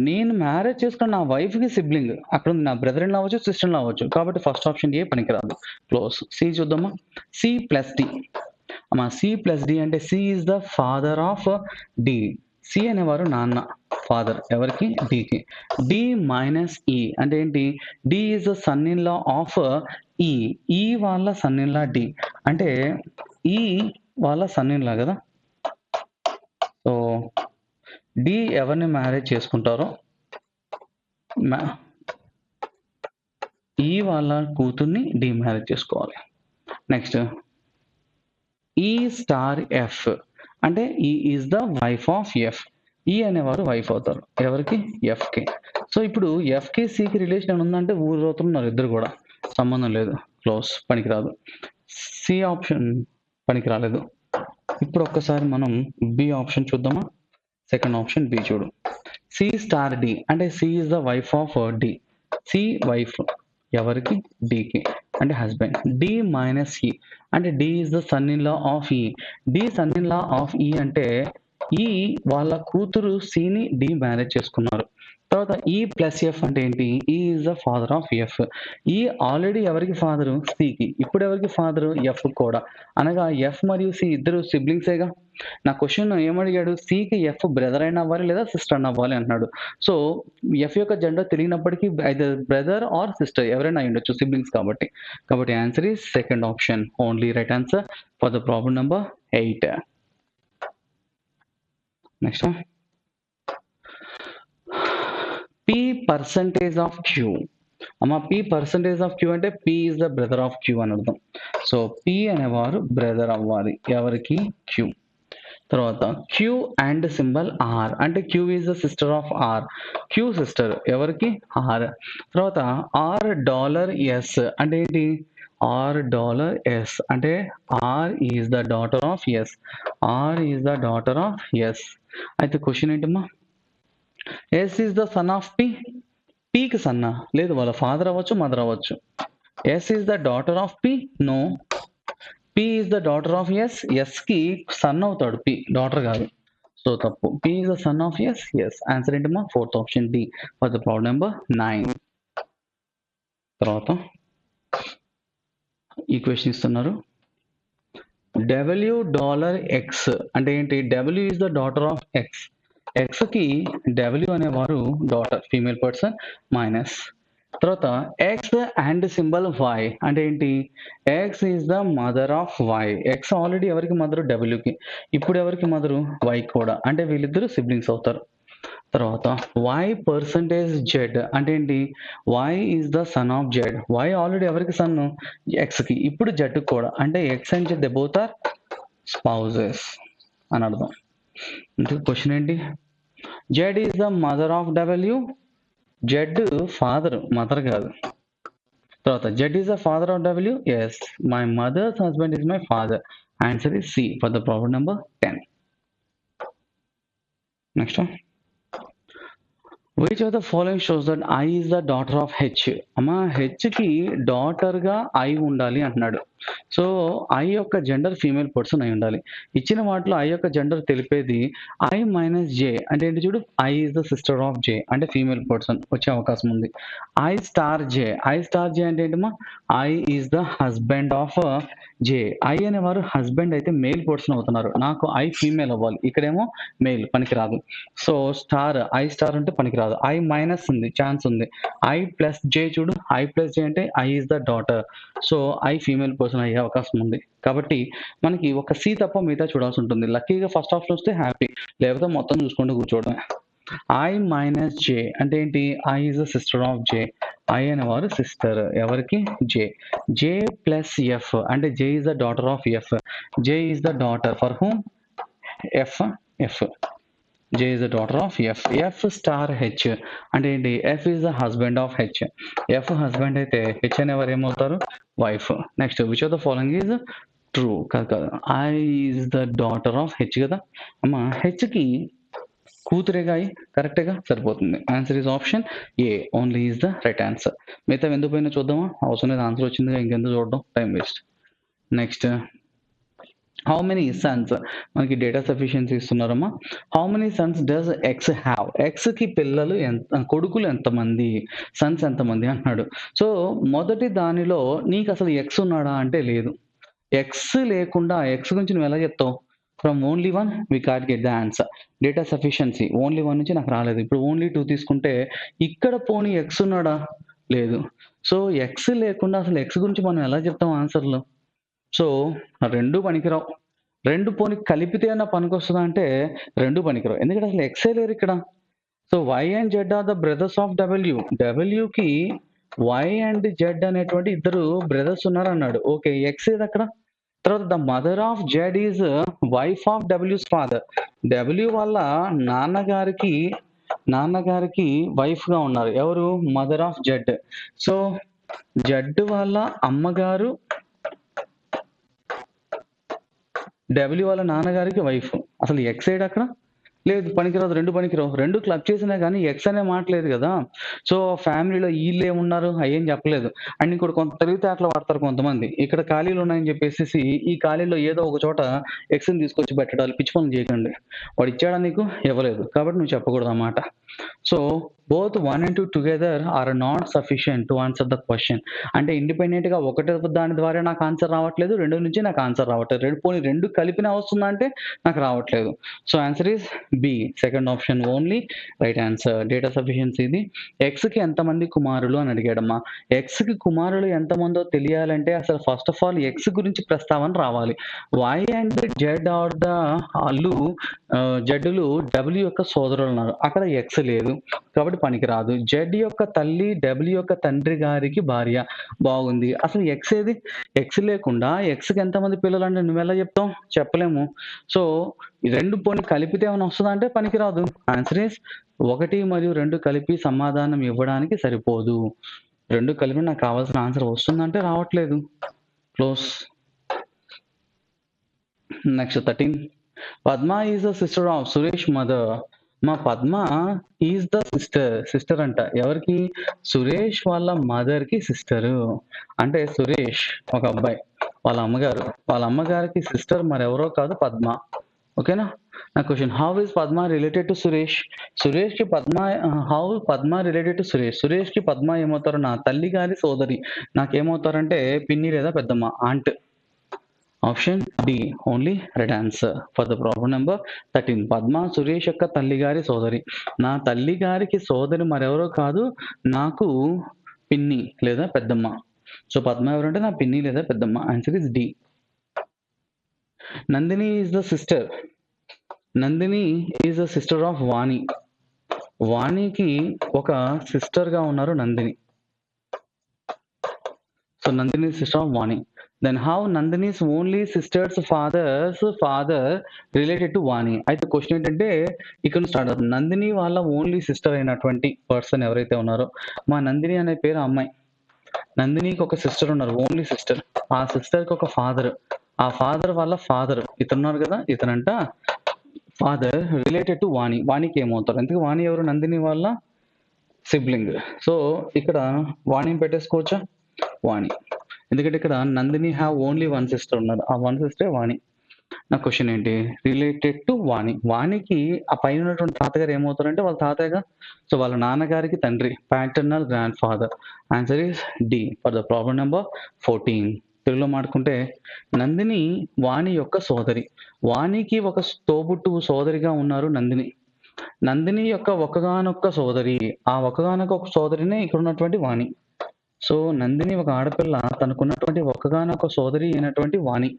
నేను మ్యారేజ్ చేసుకున్న నా వైఫ్కి సిబ్లింగ్ అక్కడ ఉంది, నా బ్రదర్ ఇన్ అవ్వచ్చు, సిస్టర్ ఇన్ అవ్వచ్చు. కాబట్టి ఫస్ట్ ఆప్షన్ ఏ పనికిరాదు. క్లోజ్. సి చూద్దామా. సి ప్లస్ డి అమ్మా. సి ప్లస్ డి అంటే C is the father of D. C అనేవారు నాన్న, ఫాదర్ ఎవరికి? డికి. డి మైనస్ ఈ అంటే ఏంటి? D is the son in law of E E వాళ్ళ సన్ ఇన్ లా డి అంటే ఈ వాళ్ళ సన్ ఇన్ లా కదా. సో డి ఎవరిని మ్యారేజ్ చేసుకుంటారో ఈ వాళ్ళ కూతుర్ని డి మ్యారేజ్ చేసుకోవాలి. నెక్స్ట్ ఈ స్టార్ ఎఫ్ అంటే ఈ is the wife of F. ఈ అనేవారు వైఫ్ అవుతారు ఎవరికి, ఎఫ్ కి. సో ఇప్పుడు ఎఫ్ కి సికి రిలేషన్ ఏమైనా ఉందంటే ఊరవుతున్నారు ఇద్దరు కూడా, సంబంధం లేదు, క్లోజ్, పనికిరాదు. సి ఆప్షన్ పనికి రాలేదు. ఇప్పుడు ఒక్కసారి మనం బి ఆప్షన్ చూద్దామా. సెకండ్ ఆప్షన్ బి చూడు. సి స్టార్ డి అంటే C is the wife of D. C wife ఎవరికి, డికి, అంటే హస్బెండ్. డి మైనస్ ఈ అంటే D is the son in law of E. D son in law of E అంటే ఈ వాళ్ళ కూతురు సిని డి మ్యారేజ్ చేసుకున్నారు. తర్వాత ఈ ప్లస్ ఎఫ్ అంటే ఏంటి, ఈ is the father of F. ఈ ఆల్రెడీ ఎవరికి ఫాదరు, సికి. ఇప్పుడు ఎవరికి ఫాదరు, ఎఫ్ కూడా. అనగా ఎఫ్ మరియు సి ఇద్దరు సిబ్లింగ్సేగా. నా క్వశ్చన్ ఏమడిగాడు, సికి ఎఫ్ బ్రదర్ అయినా అవ్వాలి లేదా సిస్టర్ అయినా అవ్వాలి అంటున్నాడు. సో ఎఫ్ యొక్క జెండర్ తెలియనప్పటికీ ఐదర్ బ్రదర్ ఆర్ సిస్టర్ ఎవరైనా అయి ఉండొచ్చు, సిబ్లింగ్స్ కాబట్టి. కాబట్టి answer is second option, only right answer for the problem number 8. Next P percentage of Q. అమ్మ పి పర్సంటేజ్ ఆఫ్ క్యూ అంటే P is the brother of Q అని అర్థం. So P అనేవారు బ్రదర్ అవ్వాలి ఎవరికి, క్యూ. తర్వాత క్యూ అండ్ సింబల్ ఆర్ అంటే Q is the sister of R. Q sister ఎవరికి, ఆర్. తర్వాత ఆర్ డాలర్ ఎస్ అంటే ఏంటి, ఆర్ డాలర్ ఎస్ అంటే R is the daughter of S. R is the daughter of S. అయితే question ఏంటమ్మా, S is the son of P. పీకి సన్నా లేదు, వాళ్ళ ఫాదర్ అవ్వచ్చు, మదర్ అవ్వచ్చు. S is the daughter of P, no. P is the daughter of S, S కి son అవుతాడు పి, డాటర్ కాదు. సో తప్పు, P is the son of S. S answer ఏంటమ్మా, fourth option D for the problem number 9. తర్వాత ఈ question ఇస్తున్నారు, W dollar X అంటే ఏంటి, W is the daughter of X. X కి డబ్ల్యూ అనేవారు డాటర్, ఫీమేల్ పర్సన్, మైనస్. తర్వాత X and symbol Y అంటే ఏంటి, X is the mother of Y. X already ఎవరికి మదరు, డబ్ల్యూకి. ఇప్పుడు ఎవరికి మదరు, వై కూడా, అంటే వీళ్ళిద్దరు సిబ్లింగ్స్ అవుతారు. తర్వాత వై పర్సంటేజ్ జెడ్ అంటే ఏంటి, Y is the son of Z. Y already ఎవరికి సన్, ఎక్స్కి. ఇప్పుడు జెడ్ కూడా, అంటే X and Z both are spouses అని అర్థం. అంటే క్వశ్చన్ ఏంటి, Z is the mother of W. Z father, mother కాదు. తర్వాత Z is the father of W, yes my mother's husband is my father. Answer is C for the problem number 10. Next which of the following shows that I is the daughter of H. అమ్మ హెచ్కి డాటర్గా I ఉండాలి అంటున్నాడు. So I యొక్క gender female person అయి ఉండాలి. ఇచ్చిన వాటిలో ఐ యొక్క జెండర్ తెలిపేది ఐ మైనస్ జే అంటే ఏంటి చూడు, I is the sister of J అంటే ఫీమేల్ పర్సన్ వచ్చే అవకాశం ఉంది. I star J, I star J అంటే ఏంటమ్మా, I is the husband of J. I అనేవారు హస్బెండ్ అయితే మేల్ పర్సన్ అవుతున్నారు, నాకు ఐ ఫీమేల్ అవ్వాలి, ఇక్కడేమో మేల్, పనికిరాదు. సో స్టార్, ఐ స్టార్ అంటే పనికిరాదు. ఐ మైనస్ ఉంది, ఛాన్స్ ఉంది. ఐ ప్లస్ జే చూడు, ఐ ప్లస్ జే అంటే I is the daughter. So I female person అయ్యే అవకాశం ఉంది. కాబట్టి మనకి ఒక సి తప్ప మిగతా చూడాల్సి ఉంటుంది. లక్కీగా ఫస్ట్ ఆప్షన్ వస్తే హ్యాపీ, లేకపోతే మొత్తం చూసుకుంటూ కూర్చోవడమే. ఐ మైనస్ జే అంటే ఏంటి, I is the sister of J. I అనేవారు సిస్టర్ ఎవరికి, జే. జే ప్లస్ ఎఫ్ అంటే J is the daughter of F. J is the daughter for whom, F. F J is the daughter of F. F star H అంటే ఏంటి, F is the husband of H. F husband అయితే H అనేవారు ఏమవుతారు, wife. Next which of the following is true, కాదు కాదు, I is the daughter of H కదా అమ్మ. హెచ్కి కూతురేగా, కరెక్ట్గా సరిపోతుంది. Answer is option A, only is the right answer. మిగతా ఎందుకు పోయినా చూద్దామా, అవసరం లేదు, ఆన్సర్ వచ్చింది ఇంకెందుకు చూడడం, time waste. Next how many sons, మనకి డేటా సఫిషియన్సీ ఇస్తున్నారమ్మా. How many sons does X have. ఎక్స్కి పిల్లలు ఎంత, కొడుకులు ఎంతమంది, సన్స్ ఎంతమంది అంటున్నాడు. సో మొదటి దానిలో నీకు అసలు ఎక్స్ ఉన్నాడా అంటే లేదు. ఎక్స్ లేకుండా ఎక్స్ గురించి నువ్వు ఎలా చెప్తావు, from only one we can't get the answer. Data sufficiency only one నుంచి నాకు రాలేదు. ఇప్పుడు ఓన్లీ 2 తీసుకుంటే ఇక్కడ పోనీ ఎక్స్ ఉన్నాడా, లేదు. సో ఎక్స్ లేకుండా అసలు ఎక్స్ గురించి మనం ఎలా చెప్తాం ఆన్సర్‌లో? సో, 2 పనికిరావు. 2 పోనీ కలిపితే అన్నా పనికొస్తదా అంటే 2 పనికిరావు. ఎందుకంటే అసలు ఎక్సే లేరిక్కడ. So, Y and Z are the brothers of W. డబ్ల్యూకి వై అండ్ జెడ్ అనేటువంటి ఇద్దరు బ్రదర్స్ ఉన్నారన్నాడు. ఓకే. ఎక్స్ ఏదక్కడ? తర్వాత the mother of Z is wife of డబ్ల్యూస్ ఫాదర్. డబ్ల్యూ వాళ్ళ నాన్నగారికి నాన్నగారికి వైఫ్‌గా ఉన్నారు. ఎవరు? Mother of Z. So, Z వాళ్ళ అమ్మగారు డబ్ల్యూ వాళ్ళ నాన్నగారికి వైఫ్. అసలు ఎక్స్ ఏడక్కడ? లేదు. పనికిరాదు. 2 పనికిరావు. 2 క్లబ్ చేసినా గానీ ఎక్స్ అనే మాట లేదు గదా! సో, ఫ్యామిలీలో ఈళ్ళేమున్నారు అయ్యేం చెప్పలేదు. అండ్ ఇంకోటి కొంత తెలివితేటలు వాడతారు కొంతమంది. ఇక్కడ ఖాళీలున్నాయని చెప్పేసేసి ఈ ఖాళీలో ఏదో ఒక చోట ఎక్స్‌ని తీసుకొచ్చి పెట్టడాలు పిచ్చి పనులు చేయకండి. వాడిచ్చాడా నీకు? ఇవ్వలేదు. కాబట్టి నువ్వు చెప్పకూడదు ఆ మాట. So, both 1 and 2 together are not sufficient to answer the question. అంటే ఇండిపెండెంట్‌గా ఒకటే దాని ద్వారా నాకు ఆన్సర్ రావట్లేదు. 2 నుంచి నాకు ఆన్సర్ రావట్లేదు. పోనీ 2 కలిపినా వస్తుందా అంటే నాకు రావట్లేదు. So, answer is B. Second option only right answer. Data సఫిషియన్సీది. ఎక్స్‌కి ఎంతమంది కుమారులు అని అడిగాడమ్మా. ఎక్స్‌కి కుమారులు ఎంతమందో తెలియాలంటే అసలు ఫస్ట్ ఆఫ్ ఆల్ ఎక్స్ గురించి ప్రస్తావన రావాలి. Y and Z are the ఆళ్ళు జెడ్‌లు డబ్ల్యూ యొక్క సోదరులున్నారు. అక్కడ ఎక్స్ లేదు. కాబట్టి పనికిరాదు. జెడ్ యొక్క తల్లి డబ్ల్యూ యొక్క తండ్రి గారికి భార్య. బాగుంది. అసలు ఎక్స్ ఏది? ఎక్స్ లేకుండా ఎక్స్‌కి ఎంతమంది పిల్లలంటే నువ్వెలా చెప్తావు? చెప్పలేము. సో, ఈ 2 పోనీ కలిపితే ఏమైనా వస్తదా అంటే పనికిరాదు. ఆన్సర్ ఈస్ 1 మరియు 2 కలిపి సమాధానం ఇవ్వడానికి సరిపోదు. 2 కలిపి నాకు కావాల్సిన ఆన్సర్ వస్తుందంటే రావట్లేదు. Close. Next 13. Padma is the sister of Suresh mother. మా పద్మ ఈజ్ ద సిస్టర్ అంట. ఎవరికి? సురేష్ వాళ్ళ మదర్ కి సిస్టరు. అంటే సురేష్ ఒక అబ్బాయి. వాళ్ళ అమ్మగారు. వాళ్ళ అమ్మగారికి సిస్టర్ మరెవరో కాదు పద్మ. ఓకేనా? నా question how is Padma related to Suresh? సురేష్‌కి Padma how Padma related to Suresh? సురేష్‌కి పద్మ ఏమవుతారు? నా తల్లి గారి సోదరి. నాకేమవుతారంటే పిన్ని లేదా పెద్దమ్మ aunt. Option D only right answer for the problem number 13. Padma Suresh యొక్క తల్లిగారి సోదరి. నా తల్లి గారికి సోదరి మరెవరో కాదు నాకు పిన్ని లేదా పెద్దమ్మ. సో పద్మ ఎవరంటే నా పిన్ని లేదా పెద్దమ్మ. Answer is D. Nandini is the sister. Nandini is the sister of Vani. వాణికి ఒక సిస్టర్ గా ఉన్నారు Nandini. So Nandini sister of Vani. Then how Nandini's only sister's father related to Vani. అయితే క్వశ్చన్ ఏంటంటే ఇక్కడ స్టార్ట్ అవుతుంది. నందిని వాళ్ళ ఓన్లీ సిస్టర్ అయినటువంటి పర్సన్ ఎవరైతే ఉన్నారో మా నందిని అనే పేరు అమ్మాయి. నందినికి ఒక సిస్టర్ ఉన్నారు. Only sister. ఆ సిస్టర్ కి ఒక ఫాదర్. ఆ ఫాదర్ వాళ్ళ ఫాదర్ ఇతరున్నారు కదా ఇతనంట ఫాదర్ రిలేటెడ్ టు వాణి. వాణికి ఏమవుతారు? ఎందుకు వాణి ఎవరు? నందిని వాళ్ళ సిబ్లింగ్. సో ఇక్కడ వాణిని పెట్టేసుకోవచ్చా? వాణి. ఎందుకంటే ఇక్కడ నందిని హ్యావ్ ఓన్లీ 1 సిస్టర్ ఉన్నారు. ఆ 1 సిస్టర్ వాణి. నా క్వశ్చన్ ఏంటి? రిలేటెడ్ టు వాణి. వాణికి ఆ పైన ఉన్నటువంటి తాతగారు ఏమవుతారంటే వాళ్ళ తాతయ్యగా. సో వాళ్ళ నాన్నగారికి తండ్రి. Paternal grandfather. Answer is D for the problem number 14. తెలుగులో మాట్లాడుకుంటే నందిని వాణి యొక్క సోదరి. వాణికి ఒక తోబుట్టువు సోదరిగా ఉన్నారు నందిని. నందిని యొక్క ఒక్కగానొక్క సోదరి. ఆ ఒక్కగానొక్క సోదరినే ఇక్కడ ఉన్నటువంటి వాణి. సో నందిని ఒక ఆడపిల్ల తనకున్నటువంటి ఒక్కగానొక్క సోదరి అయినటువంటి వాణి.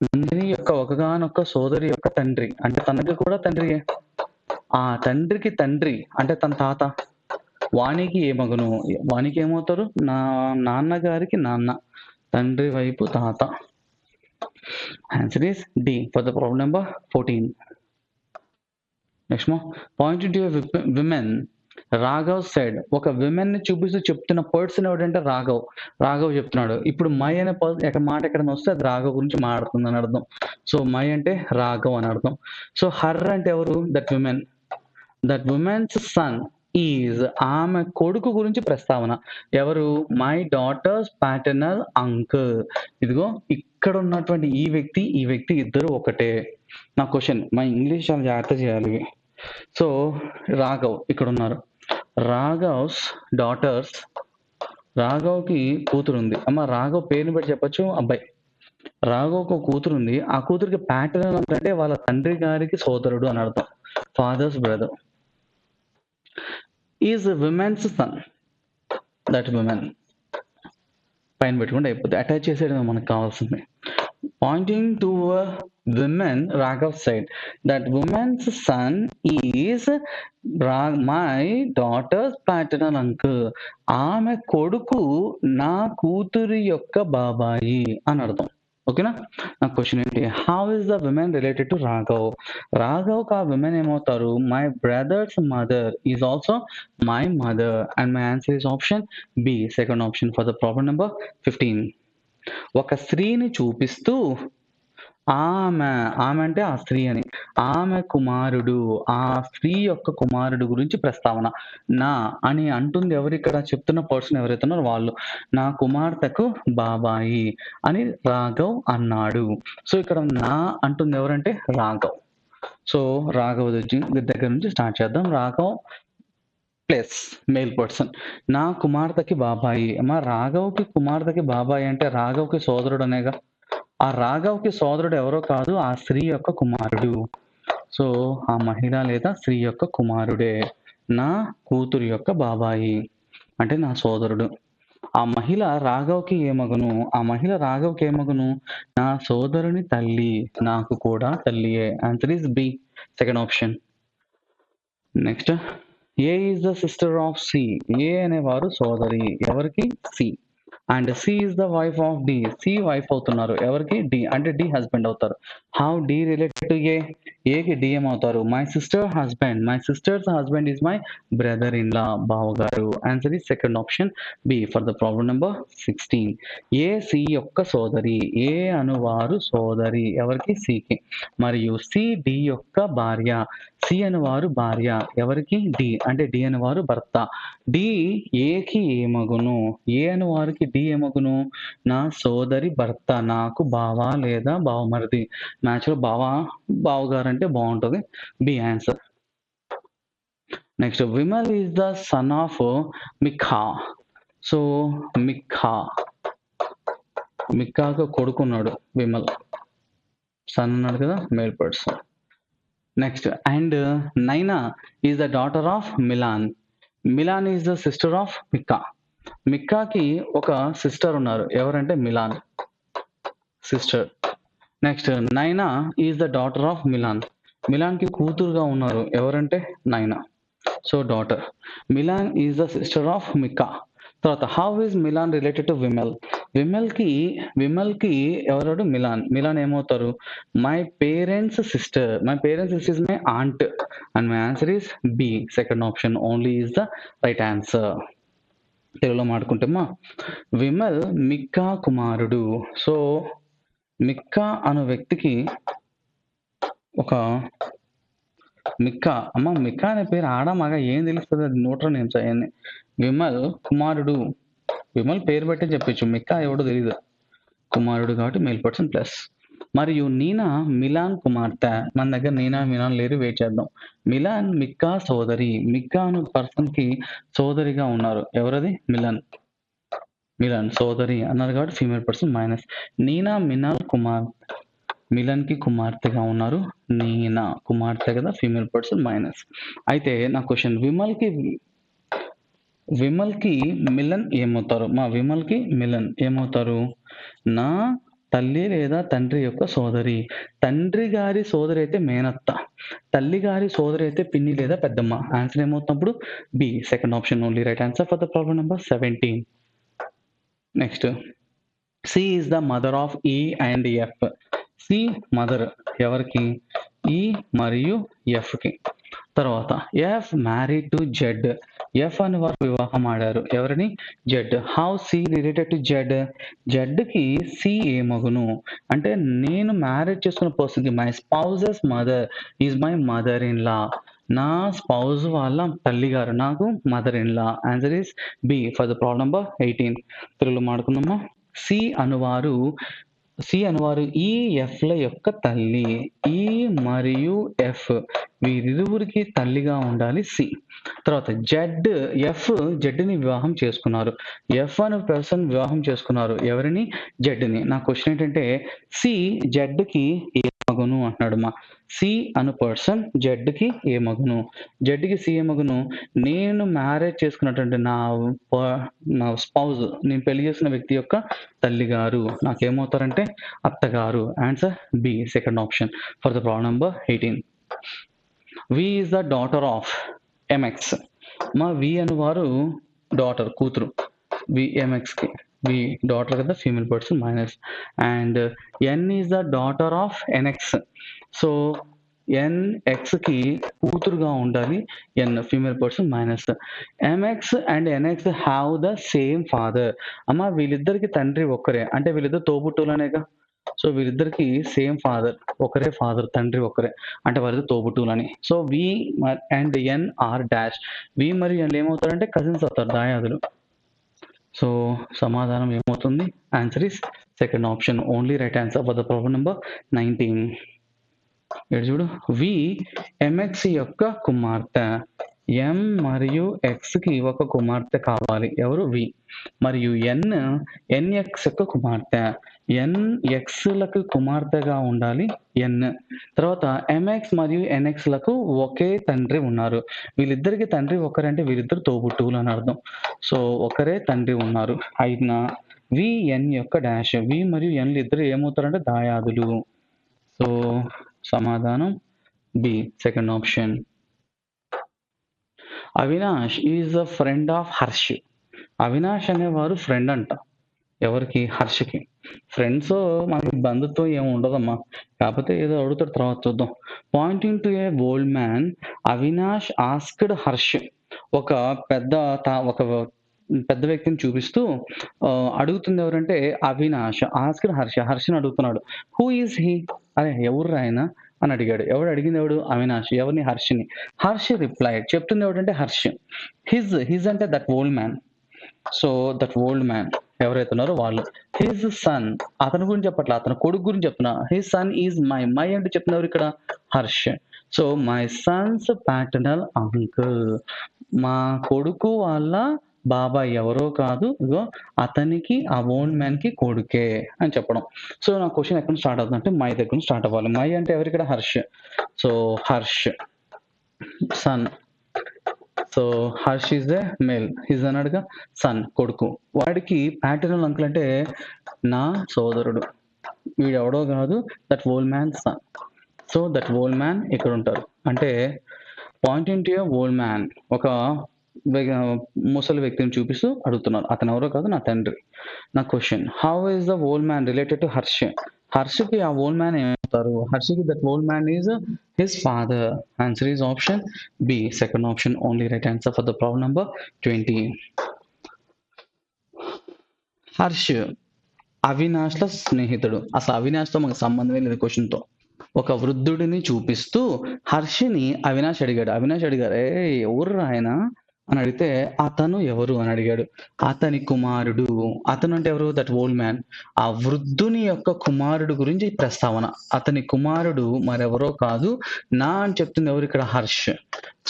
నందిని యొక్క ఒక్కగానొక్క సోదరి యొక్క తండ్రి అంటే తనకి కూడా తండ్రియే. ఆ తండ్రికి తండ్రి అంటే తన తాత. వాణికి ఏ మగను? వాణికి ఏమవుతారు? నా నాన్నగారికి నాన్న. తండ్రి వైపు తాత. Answer is D for the problem number 14. Next point to women. Raghav said. ఒక విమెన్ ని చూపిస్తూ చెప్తున్న పర్సన్ ఎవడంటే రాఘవ్. రాఘవ్ చెప్తున్నాడు. ఇప్పుడు మై అనే మాట ఎక్కడైనా వస్తే అది రాఘవ్ గురించి మాట్లాడుతుంది అని అర్థం. సో మై అంటే రాఘవ్ అని అర్థం. సో హర్ అంటే ఎవరు? That women. That women's son is. ఆమె కొడుకు గురించి ప్రస్తావన. ఎవరు? My daughters paternal uncle. ఇదిగో ఇక్కడ ఉన్నటువంటి ఈ వ్యక్తి ఇద్దరు ఒకటే. నా క్వశ్చన్ మా ఇంగ్లీష్ చాలా జాగ్రత్త చేయాలి. సో రాఘవ్ ఇక్కడ ఉన్నారు. రాఘవ్స్ డాటర్స్. రాఘవ్కి కూతురు ఉంది. అమ్మ రాఘవ్ పేరుని బట్టి చెప్పొచ్చు అబ్బాయి. రాఘవ్కి ఒక కూతురు ఉంది. ఆ కూతురికి ప్యాటర్న్ అంటే వాళ్ళ తండ్రి గారికి సోదరుడు అని అర్థం. Father's brother. Is women's son. That women పైన పెట్టుకుంటే అయిపోతుంది. అటాచ్ చేసేయడం మనకు కావాల్సింది. Pointing to a woman, Raghav said that woman's son is my daughter's paternal uncle. ఆమె కొడుకు నా కూతురి యొక్క బాబాయి అని అర్థం. ఓకేనా? నా క్వశ్చన్ ఏంటి, how is the women related to Raghav? Raghav ఆ విమెన్ ఏమవుతారు? My brother's mother is also my mother and my answer is option B, second option for the problem number 15. ఒక స్త్రీని చూపిస్తూ ఆమె అంటే ఆ స్త్రీ అని, ఆమె కుమారుడు, ఆ స్త్రీ యొక్క కుమారుడు గురించి ప్రస్తావన. నా అని అంటుంది ఎవరు? ఇక్కడ చెప్తున్న పర్సన్ ఎవరైతే ఉన్నారో వాళ్ళు. నా కుమార్తెకు బాబాయి అని రాఘవ్ అన్నాడు. సో ఇక్కడ నా అంటుంది ఎవరంటే రాఘవ్. సో రాఘవ్ దగ్గర నుంచి స్టార్ట్ చేద్దాం. రాఘవ్ ప్లస్ మేల్ పర్సన్, నా కుమార్తెకి బాబాయి. మా రాఘవ్కి కుమార్తెకి బాబాయి అంటే రాఘవ్కి సోదరుడు అనేగా. ఆ రాఘవ్కి సోదరుడు ఎవరో కాదు, ఆ స్త్రీ యొక్క కుమారుడు. సో ఆ మహిళ లేదా స్త్రీ యొక్క కుమారుడే నా కూతురు యొక్క బాబాయి అంటే నా సోదరుడు. ఆ మహిళ రాఘవ్కి ఏమగును? ఆ మహిళ రాఘవ్కి ఏమగును? నా సోదరుని తల్లి, నాకు కూడా తల్లియే. Answer is B, second option. Next, A is the sister of C. A అనేవారు సోదరి ఎవరికి? C. And C is the wife of D. C wife అవుతున్నారు ఎవరికి? డి. అంటే డి హస్బెండ్ అవుతారు. How D related to A? ఏకి D ఏమవుతారు? My sister husband. My sisters husband is my brother in law, బావగారు. Answer is second option B for the problem number 16. A C యొక్క సోదరి. ఏ అనువారు సోదరి ఎవరికి? సికి. మరియు సి డి యొక్క భార్య. సి అనువారు భార్య ఎవరికి? డి. అంటే డి అనువారు భర్త. డి ఏకి ఏమగును? ఏ అనువారికి డి ఏమగును? నా సోదరి భర్త, నాకు బావ లేదా బావమరిది. మ్యాచ్ లో బావగారు అంటే బాగుంటుంది. B answer. Next, Vimal is the son of Mikha. సో మిఖాకు కొడుకున్నాడు విమల్. సన్ అన్నాడు కదా, male person. Next, and Naina is the daughter of Milan. Milan is the sister of Mikka. మిక్కాకి ఒక సిస్టర్ ఉన్నారు ఎవరంటే Milan, sister. Next, Naina is the daughter of Milan. మిలాన్కి కూతురుగా ఉన్నారు ఎవరంటే Naina. So daughter. Milan is the sister of Mikka. తర్వాత, how is Milan related to Vimal. విమల్కి ఎవరు? మిలాన్ ఏమవుతారు? My parents sister. My parents sister is my aunt and my answer is B, second option only is the right answer. తెలుగులో మాట్లాడుకుంటేమా, విమల్ మిక్కా కుమారుడు. So Mikka అనే వ్యక్తికి ఒక మిక్కా అనే పేరు ఆడ మగ ఏం తెలుస్తుంది? అది న్యూట్రల్ నేమ్స్ అవన్నీ. విమల్ కుమారుడు, విమల్ పేరు బట్టే చెప్పచ్చు, మిక్కా ఎవడో తెలియదు. కుమారుడు కాబట్టి మేల్ పర్సన్ ప్లస్. మరియు నీనా మిలాన్ కుమార్తె. మన దగ్గర నీనా మిలాన్ లేరు, వెయిట్ చేద్దాం. మిలాన్ మిక్కా సోదరి. మిక్కా అనే పర్సన్ కి సోదరిగా ఉన్నారు ఎవరది? మిలాన్ సోదరి అన్నారు కాబట్టి female person minus. Neena melon కి కుమార్తెగా ఉన్నారు. నీనా కుమార్తె కదా, ఫీమేల్ పర్సన్ మైనస్. అయితే నా క్వశ్చన్, విమల్ కి మిలన్ ఏమవుతారు? విమల్ కి మిలన్ ఏమవుతారు? నా తల్లి లేదా తండ్రి యొక్క సోదరి. తండ్రి గారి సోదరి అయితే మేనత్త, తల్లి గారి సోదరి అయితే పిన్ని లేదా పెద్దమ్మ. ఆన్సర్ ఏమవుతున్నప్పుడు B, second option only right answer for the problem number 17. Next, C is the mother of E and F. C mother ఎవరికి? ఈ మరియు ఎఫ్ కి. తర్వాత, F married to Z. F అని వారు వివాహం ఆడారు ఎవరిని? Z. How C related to Z. Z కి సి ఏమగును? అంటే నేను మ్యారేజ్ చేసుకున్న పర్సన్ కి, my spouses mother is my mother in law. నా స్పౌజ్ వాళ్ళ తల్లి గారు నాకు mother in law. Answer is B for the problem number 18. తెలుగులో మాడుకుందామా. సి అనువారు ఈ ఎఫ్ ల యొక్క తల్లి. ఈ మరియు ఎఫ్ వీరిరువురికి తల్లిగా ఉండాలి సి. తర్వాత, జెడ్ ని వివాహం చేసుకున్నారు. ఎఫ్ అనే పర్సన్ వివాహం చేసుకున్నారు ఎవరిని? జెడ్ ని. నా క్వశ్చన్ ఏంటంటే, సి జెడ్ కి మగును అంటున్నాడు మా. సి అను పర్సన్ జెడ్కి ఏ మగును, జెడ్కి సి ఏ మగును. నేను మ్యారేజ్ చేసుకున్నటువంటి నా స్పౌజ్, నేను పెళ్లి చేసిన వ్యక్తి యొక్క తల్లిగారు నాకేమవుతారంటే అత్తగారు. Answer B second option for the problem number 18. V is the daughter of M X. మా వి అనువారు డాటర్ కూతురు, విఎంఎక్స్కి వి డాటర్ కదా female person minus. And N is the daughter of N X. So ఎన్ఎక్స్కి కూతురుగా ఉండాలి N female person minus. M X and N X have the same father. అమ్మ వీళ్ళిద్దరికి తండ్రి ఒక్కరే, అంటే వీళ్ళిద్దరు తోబుట్టువులనేగా. సో వీళ్ళిద్దరికి సేమ్ ఫాదర్, ఒకరే ఫాదర్, తండ్రి ఒకరే, అంటే వారిద్దరు తోబుట్టువులని. So V and N are dash. V మరియు ఎన్ ఏమవుతారంటే కజిన్స్ అవుతారు, దాయాదులు. సో సమాధానం ఏమవుతుంది? Answer is second option, only right answer for the problem number 19. ఇక్కడ చూడు, వి ఎంఎక్స్ యొక్క కుమార్తె. ఎం మరియు ఎక్స్కి ఒక కుమార్తె కావాలి, ఎవరు? వి. మరియు ఎన్ఎక్స్ యొక్క కుమార్తె. ఎన్ఎక్స్లకు కుమార్తెగా ఉండాలి ఎన్. తర్వాత ఎంఎక్స్ మరియు ఎన్ఎక్స్లకు ఒకే తండ్రి ఉన్నారు. వీళ్ళిద్దరికి తండ్రి ఒకరంటే వీళ్ళిద్దరు తోబుట్టువులు అని అర్థం. సో ఒకరే తండ్రి ఉన్నారు. అయినా వి ఎన్ యొక్క డాష్. వి మరియు ఎన్లు ఇద్దరు ఏమవుతారంటే దాయాదులు. సో సమాధానం B second option. Avinash is a friend of Harsh. Avinash అనేవారు ఫ్రెండ్ అంట, ఎవరికి? హర్షకి. ఫ్రెండ్స్ మనకి బంధుత్వం ఏమి ఉండదమ్మా, కాకపోతే ఏదో అడుగుతాడు, తర్వాత చూద్దాం. Pointing to A old man, Avinash asked Harsh. ఒక పెద్ద వ్యక్తిని చూపిస్తూ అడుగుతుంది ఎవరంటే అవినాష్. ఆస్క్డ్ హర్ష, హర్షని అడుగుతున్నాడు. Who is he? అరే ఎవరు ఆయన అని అడిగాడు. ఎవడు అడిగింది? ఎవడు? అవినాష్. ఎవరిని? హర్షని. హర్ష్ రిప్లైడ్, చెప్తుంది ఎవడంటే హర్ష్. హిజ్ అంటే that old man. So that old man ఎవరైతే ఉన్నారో వాళ్ళు. హిజ్ సన్, అతని గురించి చెప్పట్లా, అతని కొడుకు గురించి చెప్తున్నా. హిజ్ సన్ ఈజ్ మై అంటే చెప్తున్నారు ఇక్కడ Harsh. So my sons paternal uncle, మా కొడుకు వాళ్ళ బాబాయ్ ఎవరో కాదు, ఇగో అతనికి ఆ ఓల్డ్ మ్యాన్ కి కొడుకే అని చెప్పడం. సో నా క్వశ్చన్ ఎక్కడ స్టార్ట్ అవుతుంది అంటే మై దగ్గర స్టార్ట్ అవ్వాలి. మై అంటే ఎవరు ఇక్కడ? Harsh. So Harsh son. So Harsh is the male, his అన్నాడుగా, సన్ కొడుకు. వాడికి ప్యాటర్నల్ అంకుల్ అంటే నా సోదరుడు, వీడు ఎవడో కాదు, that old man son. So that old man ఇక్కడ ఉంటారు. అంటే పాయింటింగ్ టు ఓల్డ్ మ్యాన్, ఒక ముసలి వ్యక్తిని చూపిస్తూ అడుగుతున్నారు, అతను ఎవరో కాదు, నా తండ్రి. నా question, how is the old man related to Harsh? హర్షకి ఆ ఓల్డ్ మ్యాన్ ఏమవుతారు? హర్షకి that old man is his father. Answer is option B second option, only right answer for the problem number 20. Harsh అవినాష్ల స్నేహితుడు. అసలు అవినాష్తో మనకు సంబంధమే లేదు క్వశ్చన్తో. ఒక వృద్ధుడిని చూపిస్తూ హర్షిని అవినాష్ అడిగాడు. అవినాష్ అడిగారు, ఎవరు ఆయన అని అడిగితే అతను ఎవరు అని అడిగాడు. అతని కుమారుడు. అతను అంటే ఎవరు? That old man. ఆ వృద్ధుని యొక్క కుమారుడు గురించి ప్రస్తావన. అతని కుమారుడు మరెవరో కాదు, నా అని చెప్తుంది ఎవరు ఇక్కడ? హర్ష్.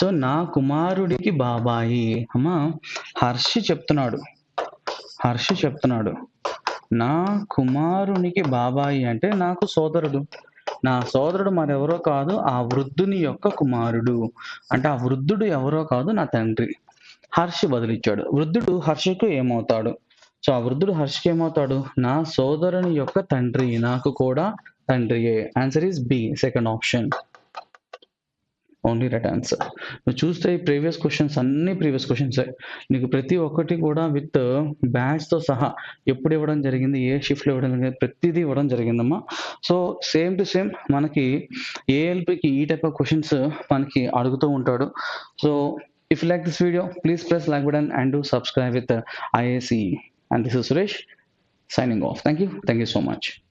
సో నా కుమారుడికి బాబాయి. అమ్మా హర్ష్ చెప్తున్నాడు నా కుమారునికి బాబాయి అంటే నాకు సోదరుడు. నా సోదరుడు మరెవరో కాదు, ఆ వృద్ధుని యొక్క కుమారుడు. అంటే ఆ వృద్ధుడు ఎవరో కాదు, నా తండ్రి. హర్ష్ బదులిచ్చాడు. వృద్ధుడు హర్షకు ఏమవుతాడు? సో ఆ వృద్ధుడు హర్షకి ఏమవుతాడు? నా సోదరుని యొక్క తండ్రి, నాకు కూడా తండ్రియే. Answer is B second option, only right answer. నువ్వు చూస్తే ఈ ప్రీవియస్ క్వశ్చన్స్ అన్ని ప్రీవియస్ క్వశ్చన్స్, నీకు ప్రతి ఒక్కటి కూడా విత్ బ్యాచ్తో సహా ఎప్పుడు ఇవ్వడం జరిగింది, ఏ షిఫ్ట్లో ఇవ్వడం జరిగింది, ప్రతిదీ ఇవ్వడం జరిగిందమ్మా. సో సేమ్ టు సేమ్ మనకి ఏఎల్పికి ఈ టైప్ ఆఫ్ క్వశ్చన్స్ మనకి అడుగుతూ ఉంటాడు. So if you like this video, please press like button and do subscribe with IAC. And this is Suresh signing off. Thank you so much.